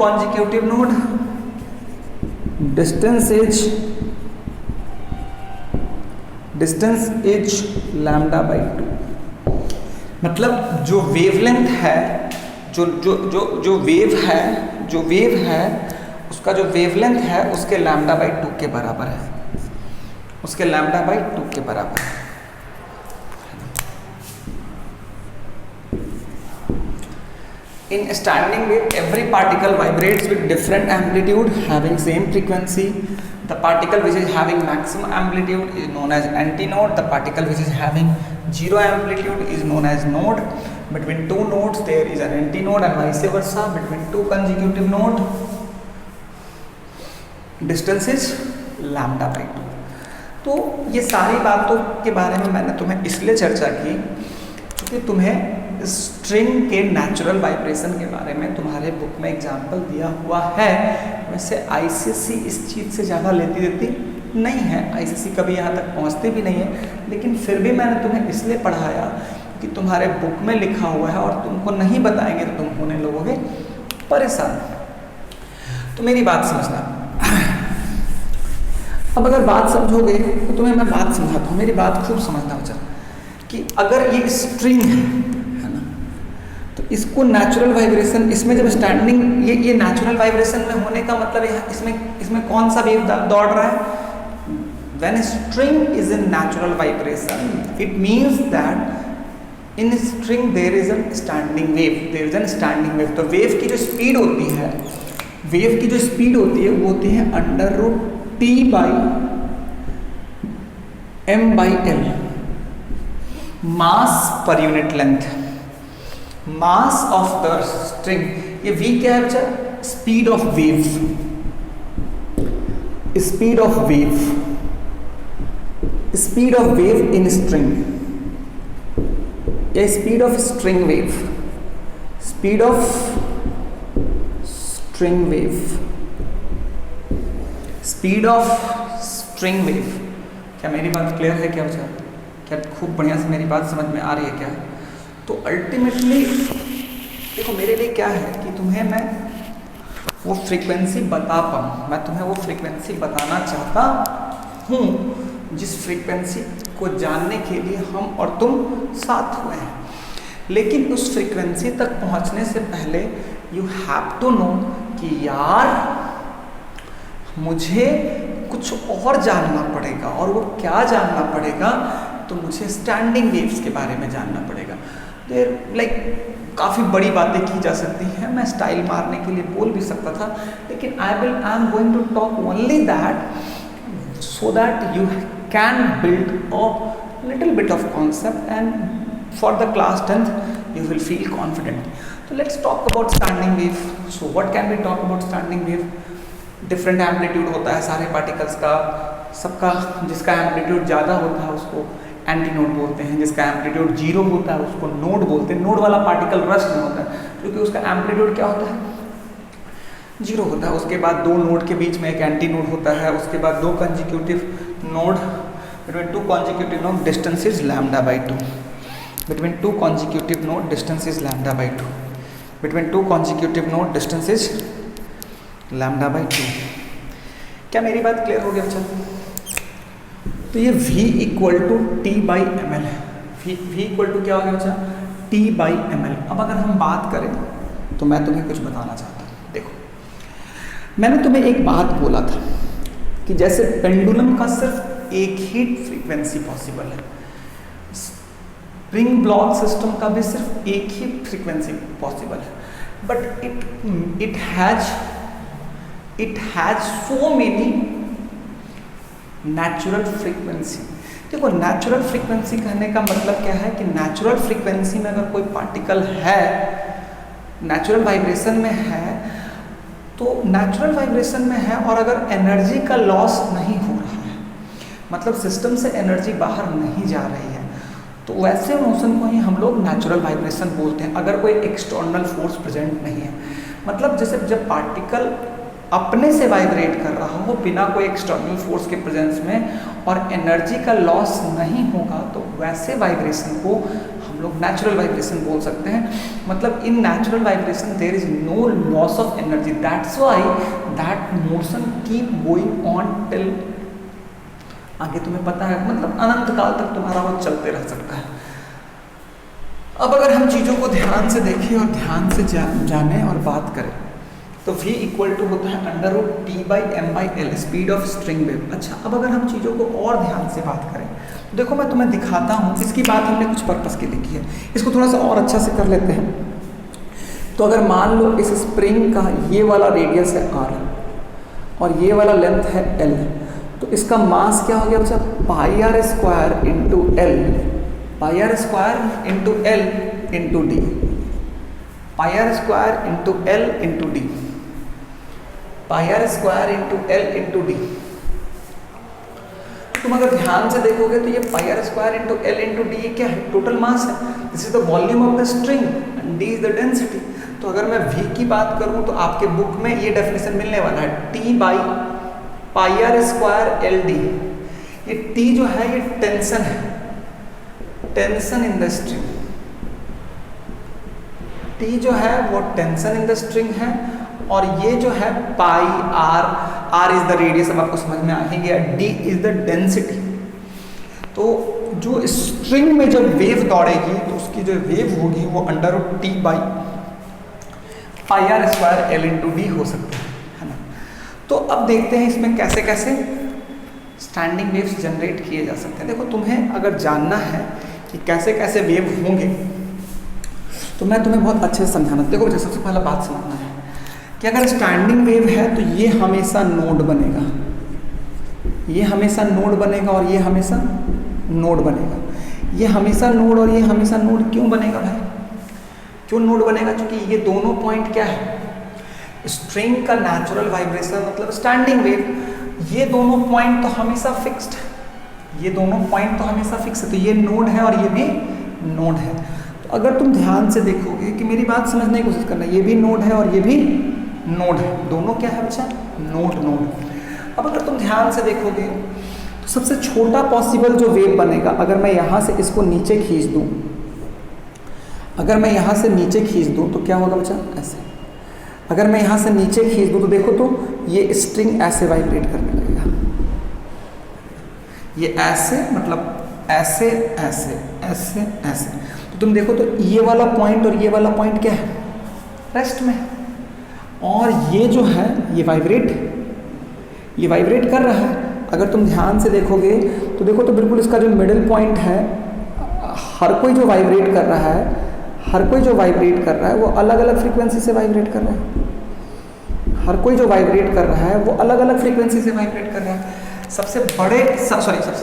consecutive node distance is lambda by 2। मतलब जो वेवलेंथ है, जो वेव है उसका जो वेवलेंथ है उसके लैम्डा बाई 2 के बराबर है, In standing wave, every particle vibrates with different amplitude having same frequency. The particle which is having maximum amplitude is known as antinode. The particle which is having zero amplitude is known as node. Between two nodes there is an antinode and vice versa. Between two consecutive nodes, distance is lambda by 2. तो ये सारी बातों के बारे में मैंने तुम्हें इसलिए चर्चा की क्योंकि तुम्हें स्ट्रिंग के नेचुरल वाइब्रेशन के बारे में तुम्हारे बुक में एग्जाम्पल दिया हुआ है। वैसे आईसीएससी इस चीज़ से ज़्यादा लेती देती नहीं है, आईसीएससी कभी यहाँ तक पहुँचती भी नहीं है, लेकिन फिर भी मैंने तुम्हें इसलिए पढ़ाया कि तुम्हारे बुक में लिखा हुआ है और तुमको नहीं बताएंगे तो तुम होने लगोगे परेशान। तो मेरी बात समझना। अब अगर बात समझोगे तो तुम्हें मैं बात समझाता हूँ, मेरी बात खूब समझना बच्चा। कि अगर ये स्ट्रिंग है ना, तो इसको नेचुरल वाइब्रेशन, इसमें जब स्टैंडिंग ये नेचुरल वाइब्रेशन में होने का मतलब है इसमें कौन सा वेव दौड़ रहा है। When string is in natural vibration it means that in string there is an standing wave. तो वेव की जो स्पीड होती है वो होती है √T by m/L, मास पर unit length, mass of the string. ये v क्या है बच्चा, speed of wave in string. या speed of string wave, speed of string wave, speed of string wave. क्या मेरी बात क्लियर है क्या बच्चा? क्या खूब बढ़िया से मेरी बात समझ में आ रही है क्या? तो अल्टीमेटली देखो मेरे लिए क्या है कि तुम्हें मैं वो फ्रीक्वेंसी बता पाऊँ, मैं तुम्हें वो फ्रीक्वेंसी बताना चाहता हूँ जिस फ्रीक्वेंसी को जानने के लिए हम और तुम साथ हुए हैं। लेकिन उस फ्रीक्वेंसी तक पहुँचने से पहले यू हैव टू नो कि यार मुझे कुछ और जानना पड़ेगा, और वो क्या जानना पड़ेगा? तो मुझे स्टैंडिंग वेव्स के बारे में जानना पड़ेगा। देयर लाइक काफ़ी बड़ी बातें की जा सकती हैं, मैं स्टाइल मारने के लिए बोल भी सकता था, लेकिन I am going to talk only that so that you can build a little bit of concept and for the class 10th you will feel confident. तो let's talk about standing wave. So what can we talk about standing wave? Different amplitude होता है सारे particles का, सबका जिसका amplitude ज़्यादा होता है उसको एंटी नोड बोलते हैं, जिसका एम्पलीट्यूड 0 होता है उसको नोड बोलते हैं। नोड वाला पार्टिकल रश नहीं होता है क्योंकि उसका एम्पलीट्यूड क्या होता है? 0 होता है। उसके बाद 2 नोड के बीच में एक एंटी नोड होता है, उसके बाद 2 consecutive node, between 2 consecutive node distance is λ/2, between 2 consecutive node distance is λ/2, between 2 consecutive node distance is λ/2। क्या मेरी बात क्लियर हो गया बच्चा? तो ये v इक्वल टू T/ml है। v इक्वल टू क्या हो गया बच्चा? T/ml। अब अगर हम बात करें तो मैं तुम्हें कुछ बताना चाहता हूँ। देखो मैंने तुम्हें एक बात बोला था कि जैसे पेंडुलम का सिर्फ एक ही फ्रीक्वेंसी पॉसिबल है, स्प्रिंग ब्लॉक सिस्टम का भी सिर्फ एक ही फ्रीक्वेंसी पॉसिबल है, but it has so many natural frequency. देखो नेचुरल फ्रीक्वेंसी कहने का मतलब क्या है कि नेचुरल फ्रीक्वेंसी में अगर कोई पार्टिकल है, नेचुरल वाइब्रेशन में है, तो नेचुरल वाइब्रेशन में है और अगर एनर्जी का लॉस नहीं हो रहा है, मतलब सिस्टम से एनर्जी बाहर नहीं जा रही है, तो वैसे मोशन को ही हम लोग नेचुरल वाइब्रेशन बोलते हैं। अगर कोई एक्सटर्नल फोर्स प्रेजेंट नहीं है, मतलब जैसे जब पार्टिकल अपने से वाइब्रेट कर रहा हो बिना कोई एक्सटर्नल फोर्स के प्रेजेंस में और एनर्जी का लॉस नहीं होगा, तो वैसे वाइब्रेशन को हम लोग नेचुरल वाइब्रेशन बोल सकते हैं। मतलब in natural vibration there is no loss of energy, that's why that motion keep going on till, आगे तुम्हें पता है मतलब अनंत काल तक तुम्हारा वो चलते रह सकता है। अब अगर हम चीज़ों को ध्यान से देखें और ध्यान से जाने और बात करें तो v इक्वल टू होता है √T/m/l, speed of string wave. अच्छा अब अगर हम चीज़ों को और ध्यान से बात करें तो देखो मैं तुम्हें दिखाता हूँ, इसकी बात हमने कुछ पर्पस के लिए की है, इसको थोड़ा सा और अच्छा से कर लेते हैं। तो अगर मान लो इस स्प्रिंग का ये वाला रेडियस है r और ये वाला लेंथ है l, तो इसका मास क्या हो गया बच्चा? πr² into l, πr² into l into d, πr² into l into d, πr² into l into d। तुम अगर ध्यान से देखोगे तो ये πr² into l into d क्या है? टोटल मास है। This is the volume of the string and d is the density. तो अगर मैं v की बात करूं तो आपके बुक में ये डेफिनेशन मिलने वाला है T/πr² LD। ये T जो है ये टेंशन है, tension in the string. T जो है वो टेंशन इन द स्ट्रिंग है और ये जो है πr इज द रेडियस, अब आपको समझ में आ ही गया, d इज द डेंसिटी। तो जो स्ट्रिंग में जब वेव दौड़ेगी तो उसकी जो वेव होगी वो √T/πr² L इंटू डी हो सकती है ना। तो अब देखते हैं इसमें कैसे कैसे स्टैंडिंग वेव्स जनरेट किए जा सकते हैं। देखो तुम्हें अगर जानना है कि कैसे कैसे वेव होंगे तो मैं तुम्हें बहुत अच्छे से समझाना। देखो मुझे सबसे पहला बात समझना है कि अगर स्टैंडिंग वेव है तो ये हमेशा नोड बनेगा, ये हमेशा नोड बनेगा और ये हमेशा नोड बनेगा। ये हमेशा नोड और ये हमेशा नोड क्यों बनेगा भाई? क्यों नोड बनेगा? क्योंकि ये दोनों पॉइंट क्या है? स्ट्रिंग का नेचुरल वाइब्रेशन मतलब स्टैंडिंग वेव, ये दोनों पॉइंट तो हमेशा फिक्स्ड है, ये दोनों पॉइंट तो हमेशा फिक्स है। तो ये नोड है और ये भी नोड है। तो अगर तुम ध्यान से देखोगे कि मेरी बात समझने की कोशिश करना, ये भी नोड है और ये भी नोड है, दोनों क्या है बच्चा, नोड। अब अगर तुम ध्यान से देखोगे तो सबसे छोटा पॉसिबल जो वेव बनेगा, अगर मैं यहाँ से इसको नीचे खींच दूँ, अगर मैं यहाँ से नीचे खींच दूँ तो क्या होगा बच्चा, ऐसे। अगर मैं यहाँ से नीचे खींच दूँ तो देखो तो ये स्ट्रिंग ऐसे वाइब्रेट करने लगेगा, ये ऐसे, मतलब ऐसे ऐसे ऐसे ऐसे। तो तुम देखो तो ये वाला पॉइंट और ये वाला पॉइंट क्या है, रेस्ट में, और ये जो है ये वाइब्रेट कर रहा है। अगर तुम ध्यान से देखोगे तो देखो तो बिल्कुल इसका जो मिडिल पॉइंट है, हर कोई जो वाइब्रेट कर रहा है, हर कोई जो वाइब्रेट कर रहा है वो अलग अलग फ्रीक्वेंसी से वाइब्रेट कर रहा है। हर कोई जो वाइब्रेट कर रहा है वो अलग अलग फ्रीक्वेंसी से वाइब्रेट कर रहा है।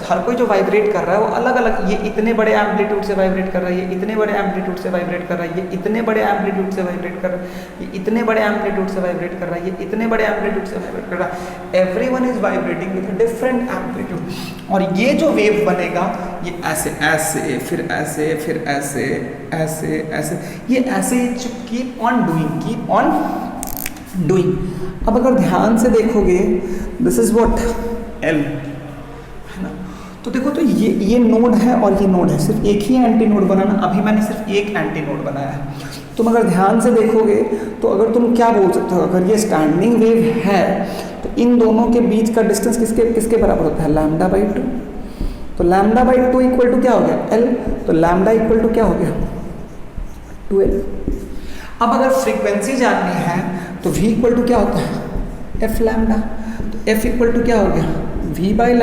हर कोई जो वाइब्रेट कर रहा है वो अलग अलग, ये इतने बड़े एम्पलीट्यूड से वाइब्रेट कर रहा है, ये इतने बड़े एम्पलीट्यूड से वाइब्रेट कर रहा है, ये इतने बड़े एम्पलीट्यूड से वाइब्रेट कर रहा है, ये इतने बड़े एम्पलीट्यूड से वाइब्रेट कर रहा है, ये इतने बड़े एम्पलीट्यूड से वाइब्रेट कर रहा है। Everyone is vibrating with a different amplitude. और ये जो वेव बनेगा ये ऐसे ऐसे, फिर ऐसे, फिर ऐसे ऐसे ऐसे, ये ऐसे कीप ऑन डूइंग। अब अगर ध्यान से देखोगे, दिस इज व्हाट एल है ना। तो देखो तो ये नोड है और ये नोड है, सिर्फ एक ही एंटी नोड बनाना, अभी मैंने सिर्फ एक एंटी नोड बनाया है। तुम अगर ध्यान से देखोगे तो अगर तुम क्या बोल सकते हो, अगर ये स्टैंडिंग वेव है तो इन दोनों के बीच का डिस्टेंस किसके बराबर होता है, λ/2। तो λ/2 इक्वल टू क्या हो गया, एल। तो लैम्डा इक्वल टू क्या हो गया, 2l। अब अगर फ्रीक्वेंसी जाननी है तो v इक्वल टू क्या होता है, f लैम्डा। तो f इक्वल टू क्या हो गया, v/λ।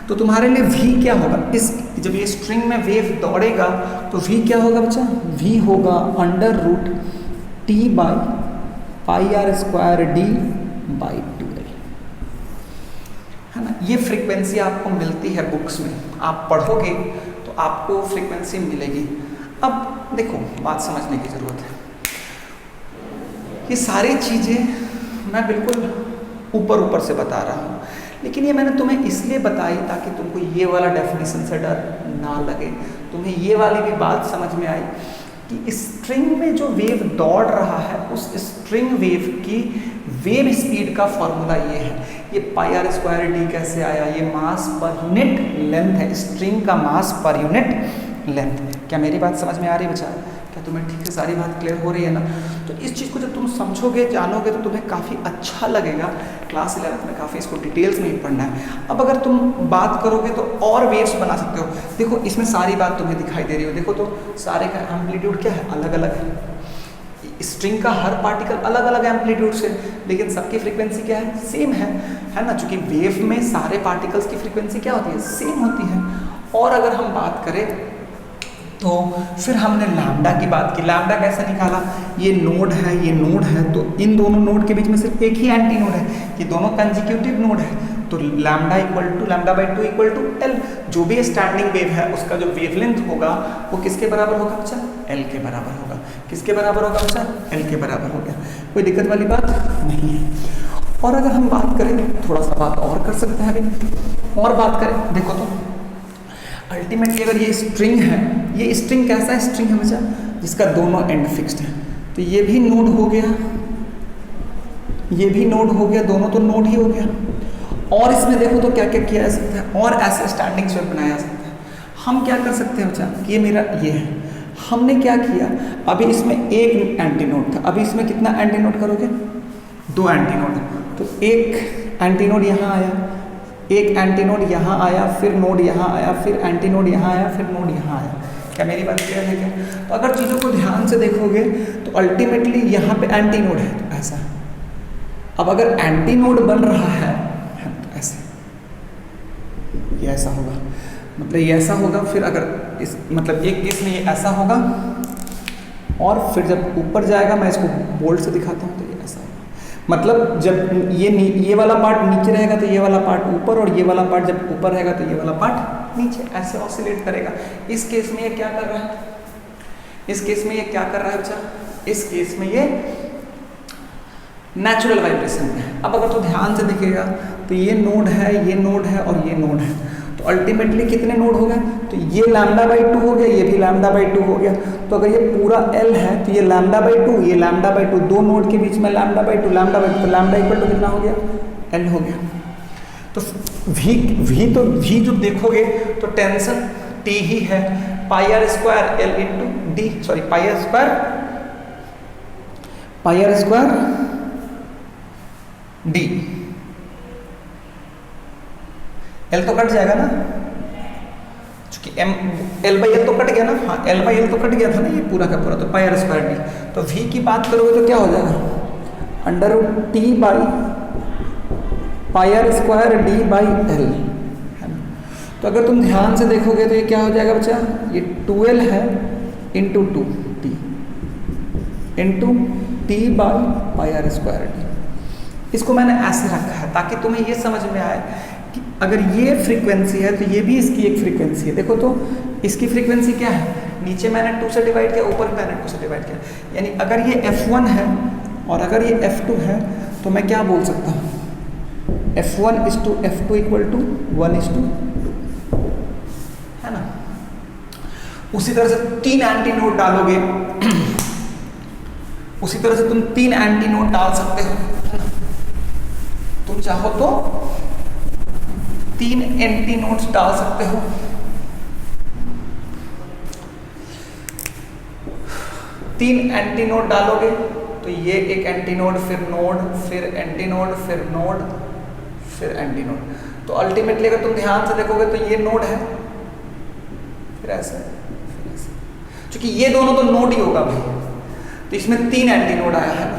तो तुम्हारे लिए v क्या होगा, इस जब ये स्ट्रिंग में वेव दौड़ेगा तो v क्या होगा बच्चा, v होगा √T/πr²d/2l, है ना। ये फ्रीक्वेंसी आपको मिलती है बुक्स में, आप पढ़ोगे तो आपको फ्रीक्वेंसी मिलेगी। अब देखो बात समझने की ज़रूरत है, ये सारी चीज़ें मैं बिल्कुल ऊपर से बता रहा हूँ, लेकिन ये मैंने तुम्हें इसलिए बताई ताकि तुमको ये वाला डेफिनेशन से डर ना लगे, तुम्हें ये वाली भी बात समझ में आई कि स्ट्रिंग में जो वेव दौड़ रहा है उस स्ट्रिंग वेव की वेव स्पीड का फॉर्मूला ये है। ये πr² कैसे आया, ये मास पर यूनिट लेंथ है, स्ट्रिंग का मास पर यूनिट लेंथ। क्या मेरी बात समझ में आ रही है बच्चा, क्या तुम्हें ठीक से सारी बात क्लियर हो रही है ना। तो इस चीज़ को जब तुम समझोगे जानोगे तो तुम्हें काफ़ी अच्छा लगेगा। क्लास 11th में काफ़ी इसको डिटेल्स में ही पढ़ना है। अब अगर तुम बात करोगे तो और वेव्स बना सकते हो। देखो इसमें सारी बात तुम्हें दिखाई दे रही हो, देखो तो सारे का एम्पलीट्यूड क्या है, अलग अलग है। स्ट्रिंग का हर पार्टिकल अलग अलग एम्पलीट्यूड से, लेकिन सबकी फ्रीक्वेंसी क्या है, सेम है ना। चूंकि वेव में सारे पार्टिकल्स की फ्रीक्वेंसी क्या होती है, सेम होती है। और अगर हम बात करें तो फिर हमने लैम्डा की बात की। लैम्डा कैसे निकाला, ये नोड है, ये नोड है, तो इन दोनों नोड के बीच में सिर्फ एक ही एंटी नोड है, ये दोनों कंजिक्यूटिव नोड है। तो λ/2 इक्वल टू एल। जो भी स्टैंडिंग वेव है उसका जो वेवलेंथ होगा वो किसके बराबर होगा बच्चा, एल के बराबर होगा। किसके बराबर होगा बच्चा, एल के बराबर हो गया। कोई दिक्कत वाली बात नहीं है। और अगर हम बात करें, थोड़ा सा बात और कर सकते हैं अभी, और बात करें, देखो तो अल्टीमेटली अगर ये स्ट्रिंग है, ये स्ट्रिंग कैसा स्ट्रिंग है बच्चा, जिसका दोनों एंड फिक्स्ड है। तो ये भी नोड हो गया, ये भी नोड हो गया, दोनों तो नोड ही हो गया। और इसमें देखो तो क्या क्या किया जा सकता है, और ऐसे स्टैंडिंग स्वेप बनाया जा सकता है। हम क्या कर सकते हैं बच्चा, ये मेरा ये है, हमने क्या किया, अभी इसमें एक एंटी नोड था, अभी इसमें कितना एंटी नोड करोगे, 2 एंटी नोड। तो एक एंटी नोड यहाँ आया, एक एंटी नोड यहाँ आया, फिर नोड यहाँ आया, फिर एंटी नोड यहाँ आया, फिर नोड यहाँ आया। क्या मेरी बात क्लियर है क्या? तो अगर चीज़ों को ध्यान से देखोगे तो अल्टीमेटली यहाँ पे एंटी नोड है, तो ऐसा। अब अगर एंटी नोड बन रहा है तो ऐसे, ये ऐसा होगा, मतलब ये ऐसा होगा। फिर अगर इस मतलब एक केस में ये ऐसा होगा, और फिर जब ऊपर जाएगा, मैं इसको बोल्ड से दिखाता हूँ, तो ये ऐसा होगा। मतलब जब ये वाला पार्ट नीचे रहेगा तो ये वाला पार्ट ऊपर, और ये वाला पार्ट जब ऊपर रहेगा तो ये वाला पार्ट नीचे, ऐसे ऑसिलेट करेगा। इस केस में ये क्या कर रहा है, इस केस में ये क्या कर रहा है बच्चा, इस केस में ये नेचुरल वाइब्रेशन में है। अब अगर तो ध्यान से देखेगा तो ये नोड है, ये नोड है और ये नोड है। तो अल्टीमेटली कितने नोड हो गए, तो ये लैम्डा बाई 2 हो गया, ये भी लैम्डा बाई 2 हो गया। तो अगर ये पूरा L है तो ये लैम्डा बाई 2, ये लैम्डा बाई 2, दो नोड के बीच में लैम्डा बाई 2, लैम्डा बाई 2, तो लैम्डा इक्वल टू कितना हो गया, L हो गया। तो V जो देखोगे तो टेंशन T ही है, pi are square L into D, sorry pi are square D, L तो कट जाएगा ना, क्योंकि L बाई एल तो कट गया ना, हाँ L बाई एल तो कट गया था ना ये पूरा का पूरा, तो पाई आर स्क्वायर डी। तो V की बात करोगे तो क्या हो जाएगा, under root T by pi are square D by L है ना। तो अगर तुम ध्यान से देखोगे तो ये क्या हो जाएगा बच्चा, ये 2L है into 2T into T by pi are square d. इसको मैंने ऐसे रखा है ताकि तुम्हें ये समझ में आए कि अगर ये फ्रीक्वेंसी है तो ये भी इसकी एक फ्रीक्वेंसी है। देखो तो इसकी फ्रीक्वेंसी क्या है, नीचे मैंने 2 से डिवाइड किया, ऊपर मैंने 2 से डिवाइड किया, यानी अगर ये F1 है और अगर ये F2 है तो मैं क्या बोल सकता हूँ, F1 is to F2 equal to 1 is to 2, है ना। उसी तरह से 3 एंटी नोड डालोगे, उसी तरह से तुम 3 एंटी नोड डाल सकते हो, तुम चाहो तो 3 एंटी नोड्स डाल सकते हो। तीन एंटी नोड डालोगे तो ये एक एंटी नोड, फिर नोड, फिर एंटी नोड, फिर नोड, फिर एंटी नोड। तो अल्टीमेटली अगर तुम ध्यान से देखोगे तो ये नोड है, फिर ऐसे, फिर ऐसे, क्योंकि ये दोनों तो नोड ही होगा भाई, तो इसमें 3 एंटी नोड आया है ना।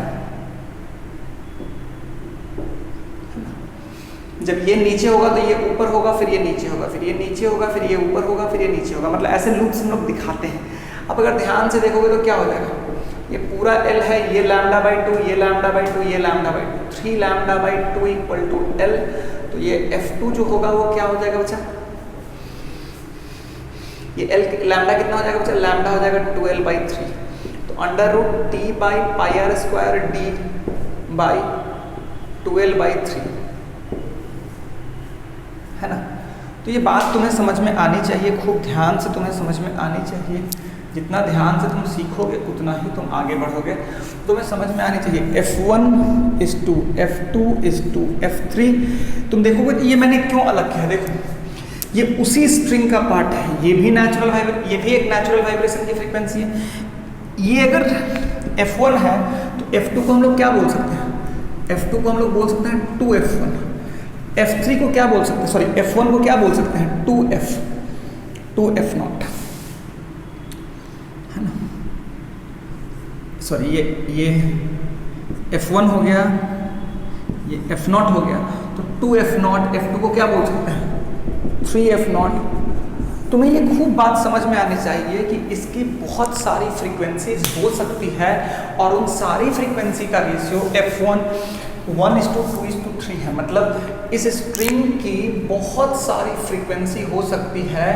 जब ये नीचे होगा तो ये ऊपर होगा, फिर ये नीचे होगा, फिर ये नीचे होगा, फिर ये ऊपर होगा, फिर ये नीचे होगा, मतलब ऐसे लूप्स हम लोग दिखाते हैं। अब अगर ध्यान से देखोगे तो क्या हो जाएगा, ये पूरा L है, ये लैम्डा बाई 2, ये लैम्डा बाई 2, ये lambda by 2, 3 lambda by 2 equal to L। तो ये F2 जो होगा वो क्या हो जाएगा बच्चा, ये L लैम्डा कितना हो जाएगा बच्चा, लैम्डा हो जाएगा 2L बाई 3। तो under root T by pi are square D by 2L by 3, है ना। तो ये बात तुम्हें समझ में आनी चाहिए, खूब ध्यान से तुम्हें समझ में आनी चाहिए। जितना ध्यान से तुम सीखोगे उतना ही तुम आगे बढ़ोगे। तुम्हें समझ में आनी चाहिए F1 is to F2 is to F3। तुम देखोगे तो ये मैंने क्यों अलग किया, देखो ये उसी स्ट्रिंग का पार्ट है, ये भी नेचुरल वाइब्रेशन, ये भी एक नेचुरल वाइब्रेशन की फ्रीक्वेंसी है। ये अगर F1 है तो F2 को हम लोग क्या बोल सकते हैं, F2 को हम लोग बोल सकते हैं 2F1, F3 को क्या बोल सकते हैं, सॉरी F1 को क्या बोल सकते हैं 2F0, है ना। सॉरी ये F1 हो गया, ये F0 हो गया, तो 2F0, F2 को क्या बोल सकते हैं 3F0। तुम्हें ये खूब बात समझ में आनी चाहिए कि इसकी बहुत सारी फ्रीक्वेंसीज हो सकती है और उन सारी फ्रीक्वेंसी का रेशियो F1 1:2:3 है। मतलब इस स्ट्रिंग की बहुत सारी फ्रीक्वेंसी हो सकती है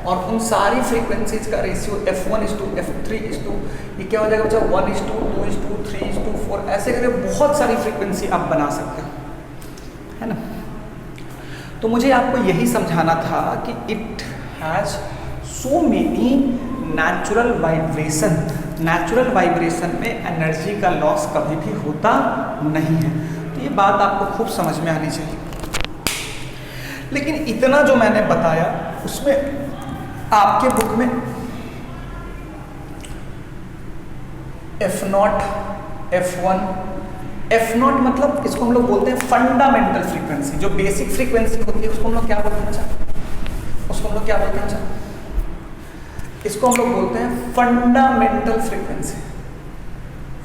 और उन सारी फ्रीक्वेंसीज का रेशियो F1:F3, ये क्या हो जाएगा बच्चा 1:2:3:4, ऐसे करके बहुत सारी फ्रीक्वेंसी आप बना सकते हो, है ना। तो मुझे आपको यही समझाना था कि it has so many natural vibration. Natural vibration में एनर्जी का लॉस कभी भी होता नहीं है। तो ये बात आपको खूब समझ में आनी चाहिए। लेकिन इतना जो मैंने बताया उसमें आपके बुक में F0, F1, F0 मतलब इसको हम लोग बोलते हैं फंडामेंटल फ्रीक्वेंसी, जो बेसिक फ्रीक्वेंसी होती है उसको हम लोग क्या बोलते हैं, उसको हम लोग क्या बोलते हैं, इसको हम लोग बोलते हैं फंडामेंटल फ्रीक्वेंसी।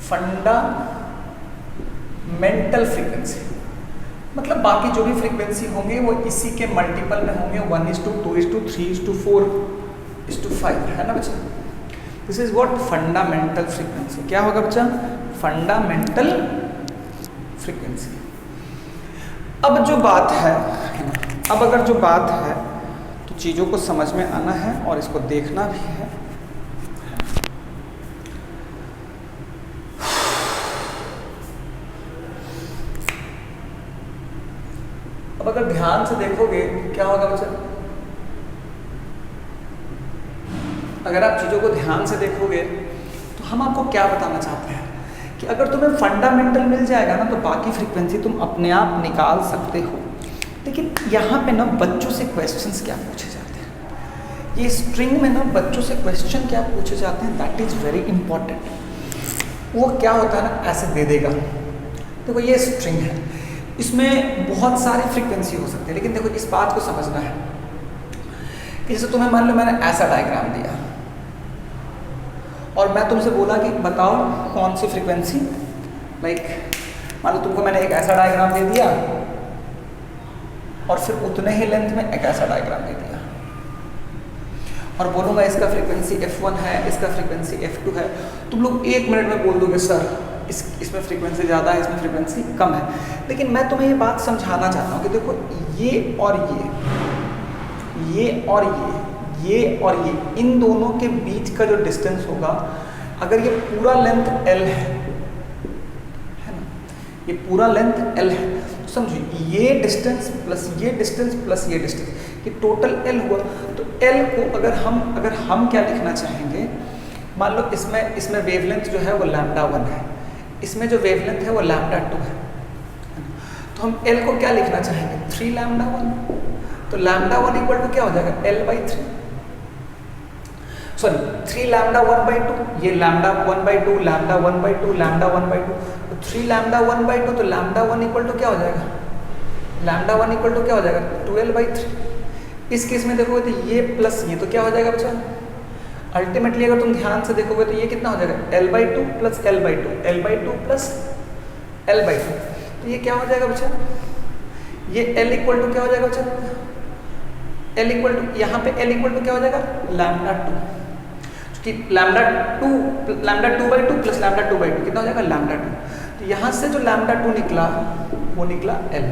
फंडामेंटल फ्रीक्वेंसी मतलब बाकी जो भी फ्रीक्वेंसी होंगे वो इसी के मल्टीपल में होंगे, 1:2:3:4:5, है ना बच्चा। This is what fundamental frequency. क्या होगा बच्चा, फंडामेंटल फ्रीक्वेंसी। अब जो बात है, अब अगर जो बात है तो चीज़ों को समझ में आना है और इसको देखना भी है। अब अगर ध्यान से देखोगे क्या होगा बच्चा, अगर आप चीज़ों को ध्यान से देखोगे तो हम आपको क्या बताना चाहते हैं कि अगर तुम्हें फंडामेंटल मिल जाएगा ना तो बाकी फ्रीक्वेंसी तुम अपने आप निकाल सकते हो। लेकिन यहाँ पे ना बच्चों से क्वेश्चंस क्या पूछे जाते हैं, ये स्ट्रिंग में ना बच्चों से क्वेश्चन क्या पूछे जाते हैं, दैट इज़ वेरी इंपॉर्टेंट। वो क्या होता है ना, ऐसे दे देगा, देखो ये स्ट्रिंग है, इसमें बहुत सारी फ्रीक्वेंसी हो सकती है, लेकिन देखो इस बात को समझना है कि जैसे तुम्हें मान लो मैंने ऐसा डायग्राम दिया और मैं तुमसे बोला कि बताओ कौन सी फ्रीक्वेंसी, लाइक मान लो तुमको मैंने एक ऐसा डायग्राम दे दिया और फिर उतने ही लेंथ में एक ऐसा डायग्राम दे दिया और बोलूँगा इसका फ्रीक्वेंसी f1 है, इसका फ्रीक्वेंसी f2 है। तुम लोग 1 मिनट में बोल दोगे सर इसमें फ्रीक्वेंसी ज़्यादा है, इसमें फ्रीक्वेंसी कम है। लेकिन मैं तुम्हें ये बात समझाना चाहता हूँ कि देखो ये और ये और ये और ये, इन दोनों के बीच का जो डिस्टेंस होगा, अगर ये पूरा लेंथ L है ना, ये पूरा लेंथ L है, तो समझो ये डिस्टेंस प्लस ये डिस्टेंस प्लस ये डिस्टेंस, ये टोटल L हुआ। तो L को अगर हम क्या लिखना चाहेंगे, मान लो इसमें वेवलेंथ जो है वो λ1 है, इसमें जो वेवलेंथ है वो λ2 है, तो हम L को क्या लिखना चाहेंगे, 3λ1। तो λ1 इक्वल टू क्या हो जाएगा, L/3, सॉरी 3λ1/2, ये λ1/2, λ1/2, λ1/2, तो 3λ1/2, तो λ1 इक्वल टू क्या हो जाएगा, λ1 इक्वल टू क्या हो जाएगा, 12/3। इस केस में देखोगे तो ये प्लस ये तो क्या हो जाएगा बच्चा, अल्टीमेटली अगर तुम ध्यान से देखोगे तो ये कितना हो जाएगा, L/2 plus L/2, L/2 plus L/2, तो ये क्या हो जाएगा बच्चा, ये L इक्वल टू क्या हो जाएगा बच्चा, L इक्वल टू, यहाँ पे L इक्वल टू क्या हो जाएगा, λ2, क्योंकि λ2/2 प्लस λ2/2 कितना हो जाएगा, λ2। तो यहाँ से जो λ2 निकला वो निकला L,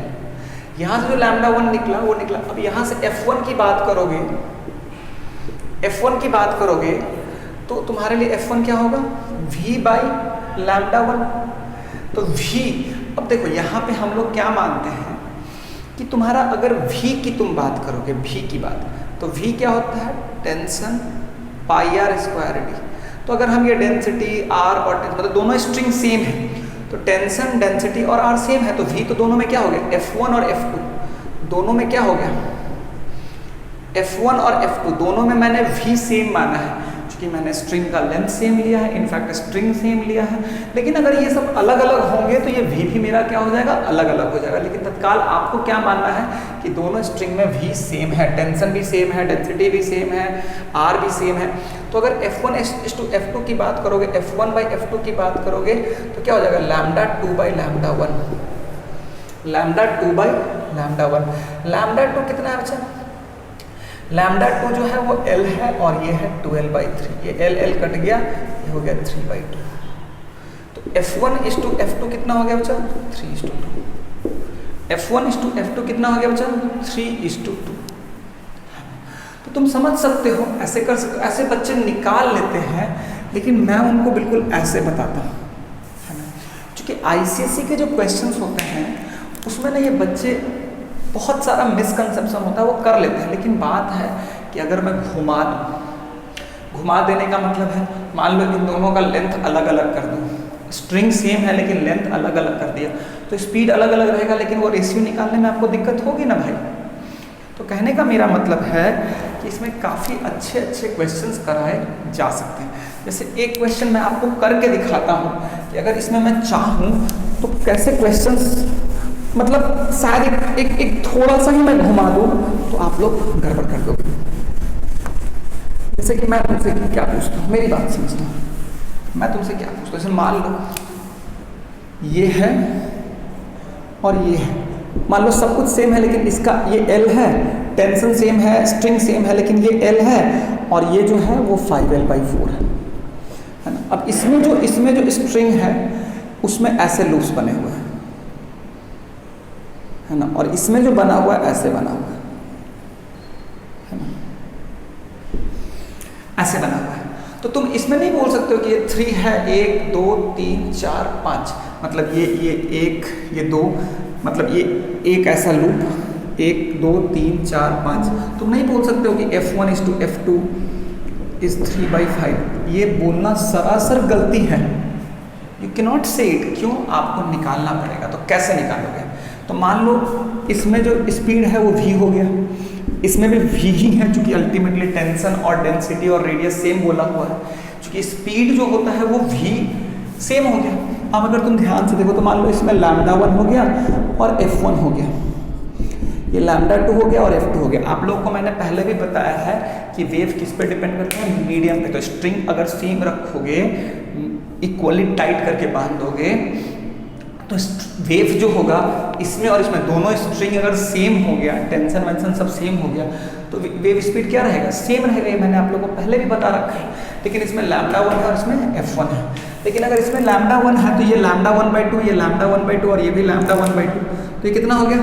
यहाँ से जो λ1 निकला वो निकला। अब यहाँ से F1 की बात करोगे तो तुम्हारे लिए F1 क्या होगा, V/λ1। तो V, अब देखो यहाँ पे हम लोग क्या मानते हैं कि तुम्हारा अगर V की तुम बात करोगे, V की बात, तो V क्या होता है, टेंशन πr²d। तो अगर हम ये डेंसिटी R और मतलब दोनों स्ट्रिंग सेम है, तो टेंशन डेंसिटी और R सेम है, तो V तो दोनों में क्या हो गया, F1 और F2 दोनों में क्या हो गया, F1 और F2 दोनों में मैंने V सेम माना है, क्योंकि मैंने स्ट्रिंग का लेंथ सेम लिया है, इनफैक्ट स्ट्रिंग सेम लिया है। लेकिन अगर ये सब अलग अलग होंगे तो ये V भी मेरा क्या हो जाएगा, अलग अलग हो जाएगा। लेकिन तत्काल आपको क्या मानना है कि दोनों स्ट्रिंग में V सेम है, टेंशन भी सेम है, डेंसिटी भी सेम है, R भी सेम है। तो अगर F1/F2 की बात करोगे, F1/F2 की बात करोगे तो क्या हो जाएगा, λ2/λ1, λ2/λ1 कितना है बच्चा, λ2 जो है वो L है और ये है 12/3, ये L कट गया, ये हो गया 3/2। तो F1/F2 कितना हो गया बच्चा, 3:2। F1/F2 कितना हो गया बच्चा, 3:2। तो तुम समझ सकते हो, ऐसे कर सकते हो, ऐसे बच्चे निकाल लेते हैं, लेकिन मैं उनको बिल्कुल ऐसे बताता हूँ, है ना। क्योंकि ICSE के जो क्वेश्चंस होते हैं उसमें ना ये बच्चे बहुत सारा मिसकंसेप्शन होता है, वो कर लेते हैं। लेकिन बात है कि अगर मैं घुमा देने का मतलब है, मान लो इन दोनों का लेंथ अलग अलग कर दूँ, स्ट्रिंग सेम है लेकिन लेंथ अलग अलग कर दिया, तो स्पीड अलग अलग रहेगा, लेकिन वो रेशियो निकालने में आपको दिक्कत होगी ना भाई। तो कहने का मेरा मतलब है कि इसमें काफ़ी अच्छे अच्छे क्वेश्चंस कराए जा सकते हैं। जैसे एक क्वेश्चन मैं आपको करके दिखाता हूँ कि अगर इसमें मैं चाहूँ तो कैसे क्वेश्चंस, मतलब शायद एक थोड़ा सा ही मैं घुमा दूँ तो आप लोग गड़बड़ कर दोगे। जैसे कि मैं तुमसे क्या पूछता हूँ, मेरी बात समझना, मैं तुमसे क्या पूछता हूँ, जैसे मान लो ये है और ये है, मान लो सब कुछ सेम है, लेकिन इसका ये L है, टेंशन सेम है, स्ट्रिंग सेम है, लेकिन ये L है और ये जो है वो 5L/4 है ना। अब इसमें जो स्ट्रिंग है उसमें ऐसे लूप्स बने हुए हैं, है ना, और इसमें जो बना हुआ है ऐसे बना हुआ है ना, ऐसे बना हुआ है। तो तुम इसमें नहीं बोल सकते हो कि ये 3 है, 1 2 3 4 5, मतलब ये 1 ये 2, मतलब ये एक ऐसा लूप 1 2 3 4 5, तुम नहीं बोल सकते हो कि F1/F2 इज 3/5। ये बोलना सरासर गलती है। You cannot say it. क्यों? आपको निकालना पड़ेगा। तो कैसे निकालोगे? तो मान लो इसमें जो स्पीड है वो v हो गया, इसमें भी v ही है, चूंकि अल्टीमेटली टेंशन और डेंसिटी और रेडियस सेम बोला हुआ है, चूंकि स्पीड जो होता है वो v सेम हो गया। अब अगर तुम ध्यान से देखो तो मान लो इसमें λ1 हो गया और f1 हो गया, ये λ2 हो गया और f2 हो गया। आप लोगों को मैंने पहले भी बताया है कि वेव किस पे डिपेंड करता है? मीडियम पे। तो स्ट्रिंग अगर सेम रखोगे, इक्वली टाइट करके बांध दोगे, तो वेव जो होगा इसमें और इसमें दोनों स्ट्रिंग अगर सेम हो गया, टेंशन वेंशन सब सेम हो गया, तो वेव स्पीड क्या रहेगा? सेम रहेगा। ये मैंने आप लोगों को पहले भी बता रखा है। लेकिन इसमें λ1 है और इसमें f1 है। लेकिन अगर इसमें λ1 है तो ये λ1/2, ये λ1/2 और ये भी λ1/2, तो ये कितना हो गया?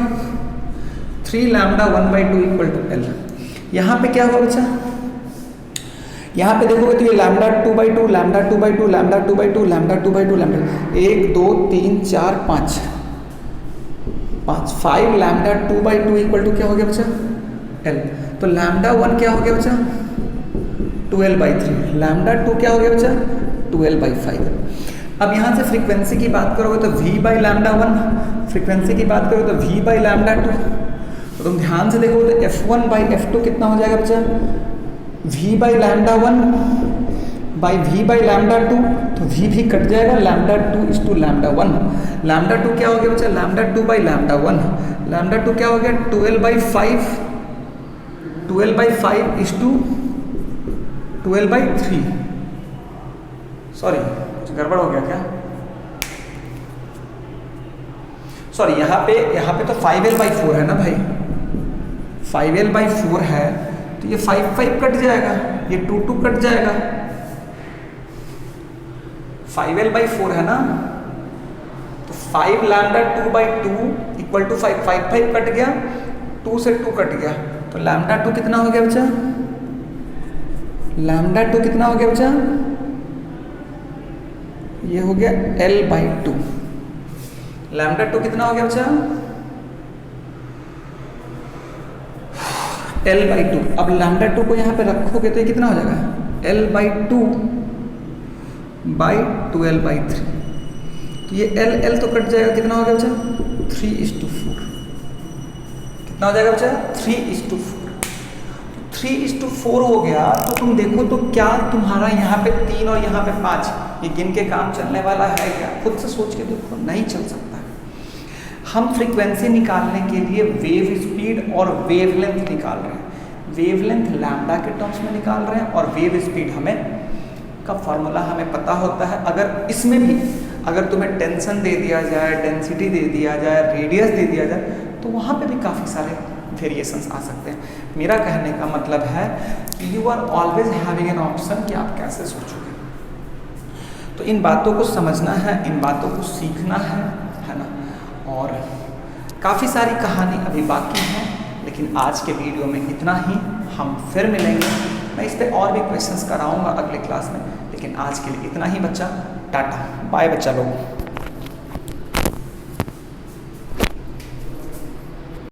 3λ1/2 इक्वल टू L। यहाँ पे क्या होगा बच्चा? यहाँ पे देखोगे तो ये λ2/2, λ2/2, λ2/2, λ2/2, λ 1 2 3 4 5 5 λ2/2 इक्वल टू क्या हो गया बच्चा? L। तो λ1 क्या हो गया बच्चा? 12/3। λ2 क्या हो गया बच्चा? 12/5। अब यहाँ से फ्रीक्वेंसी की बात करोगे तो v/λ1, फ्रीक्वेंसी की बात करोगे तो v/λ2। तो तुम ध्यान से देखो तो f1/f2 कितना हो जाएगा बच्चा? v/λ1 v/λ2, तो v भी कट जाएगा, λ2 is to λ1। λ2 क्या हो गया बच्चा? λ2/λ1। λ2 क्या हो गया? 12/5, 12/5 is to 12/3। सॉरी, कुछ गड़बड़ हो गया क्या? सॉरी, यहाँ पे तो 5L/4 है ना भाई, 5L/4 है, तो ये 5 कट जाएगा, ये 2 कट जाएगा। 5L/4 है ना, तो 5 λ2/2 इक्वल टू 5 कट गया, 2 से 2 कट गया, तो λ2 कितना हो गया बच्चा? λ2 कितना हो गया बच्चा? ये हो गया L/2। λ2 कितना हो गया बच्चा? L/2। अब λ2 को यहाँ पे रखोगे तो ये कितना हो जाएगा? L/2 / 12/3। तो ये L तो कट जाएगा, कितना हो गया बच्चा? 3:4। कितना हो जाएगा बच्चा? 3:4। 3:4 हो गया, तो तुम देखो तो क्या तुम्हारा यहाँ पे 3 और यहाँ पे 5, ये गिन के काम चलने वाला है क्या? खुद से सोच के देखो, नहीं चल सकता। हम फ्रीक्वेंसी निकालने के लिए वेव स्पीड और वेवलेंथ निकाल रहे हैं। वेवलेंथ लैम्डा के टर्म्स में निकाल रहे हैं और वेव स्पीड हमें का फॉर्मूला हमें पता होता है। अगर इसमें भी अगर तुम्हें टेंशन दे दिया जाए, डेंसिटी दे दिया जाए, रेडियस दे दिया जाए, तो वहाँ पे भी काफ़ी सारे वेरिएशंस आ सकते हैं। मेरा कहने का मतलब है कि you are always having an option कि आप कैसे सोचोगे। तो इन बातों को समझना है, इन बातों को सीखना है ना। और काफ़ी सारी कहानी अभी बाकी है, लेकिन आज के वीडियो में इतना ही। हम फिर मिलेंगे, मैं इस पर और भी क्वेश्चंस कराऊंगा अगले क्लास में, लेकिन आज के लिए इतना ही बच्चा। टाटा बाय बच्चा लोग।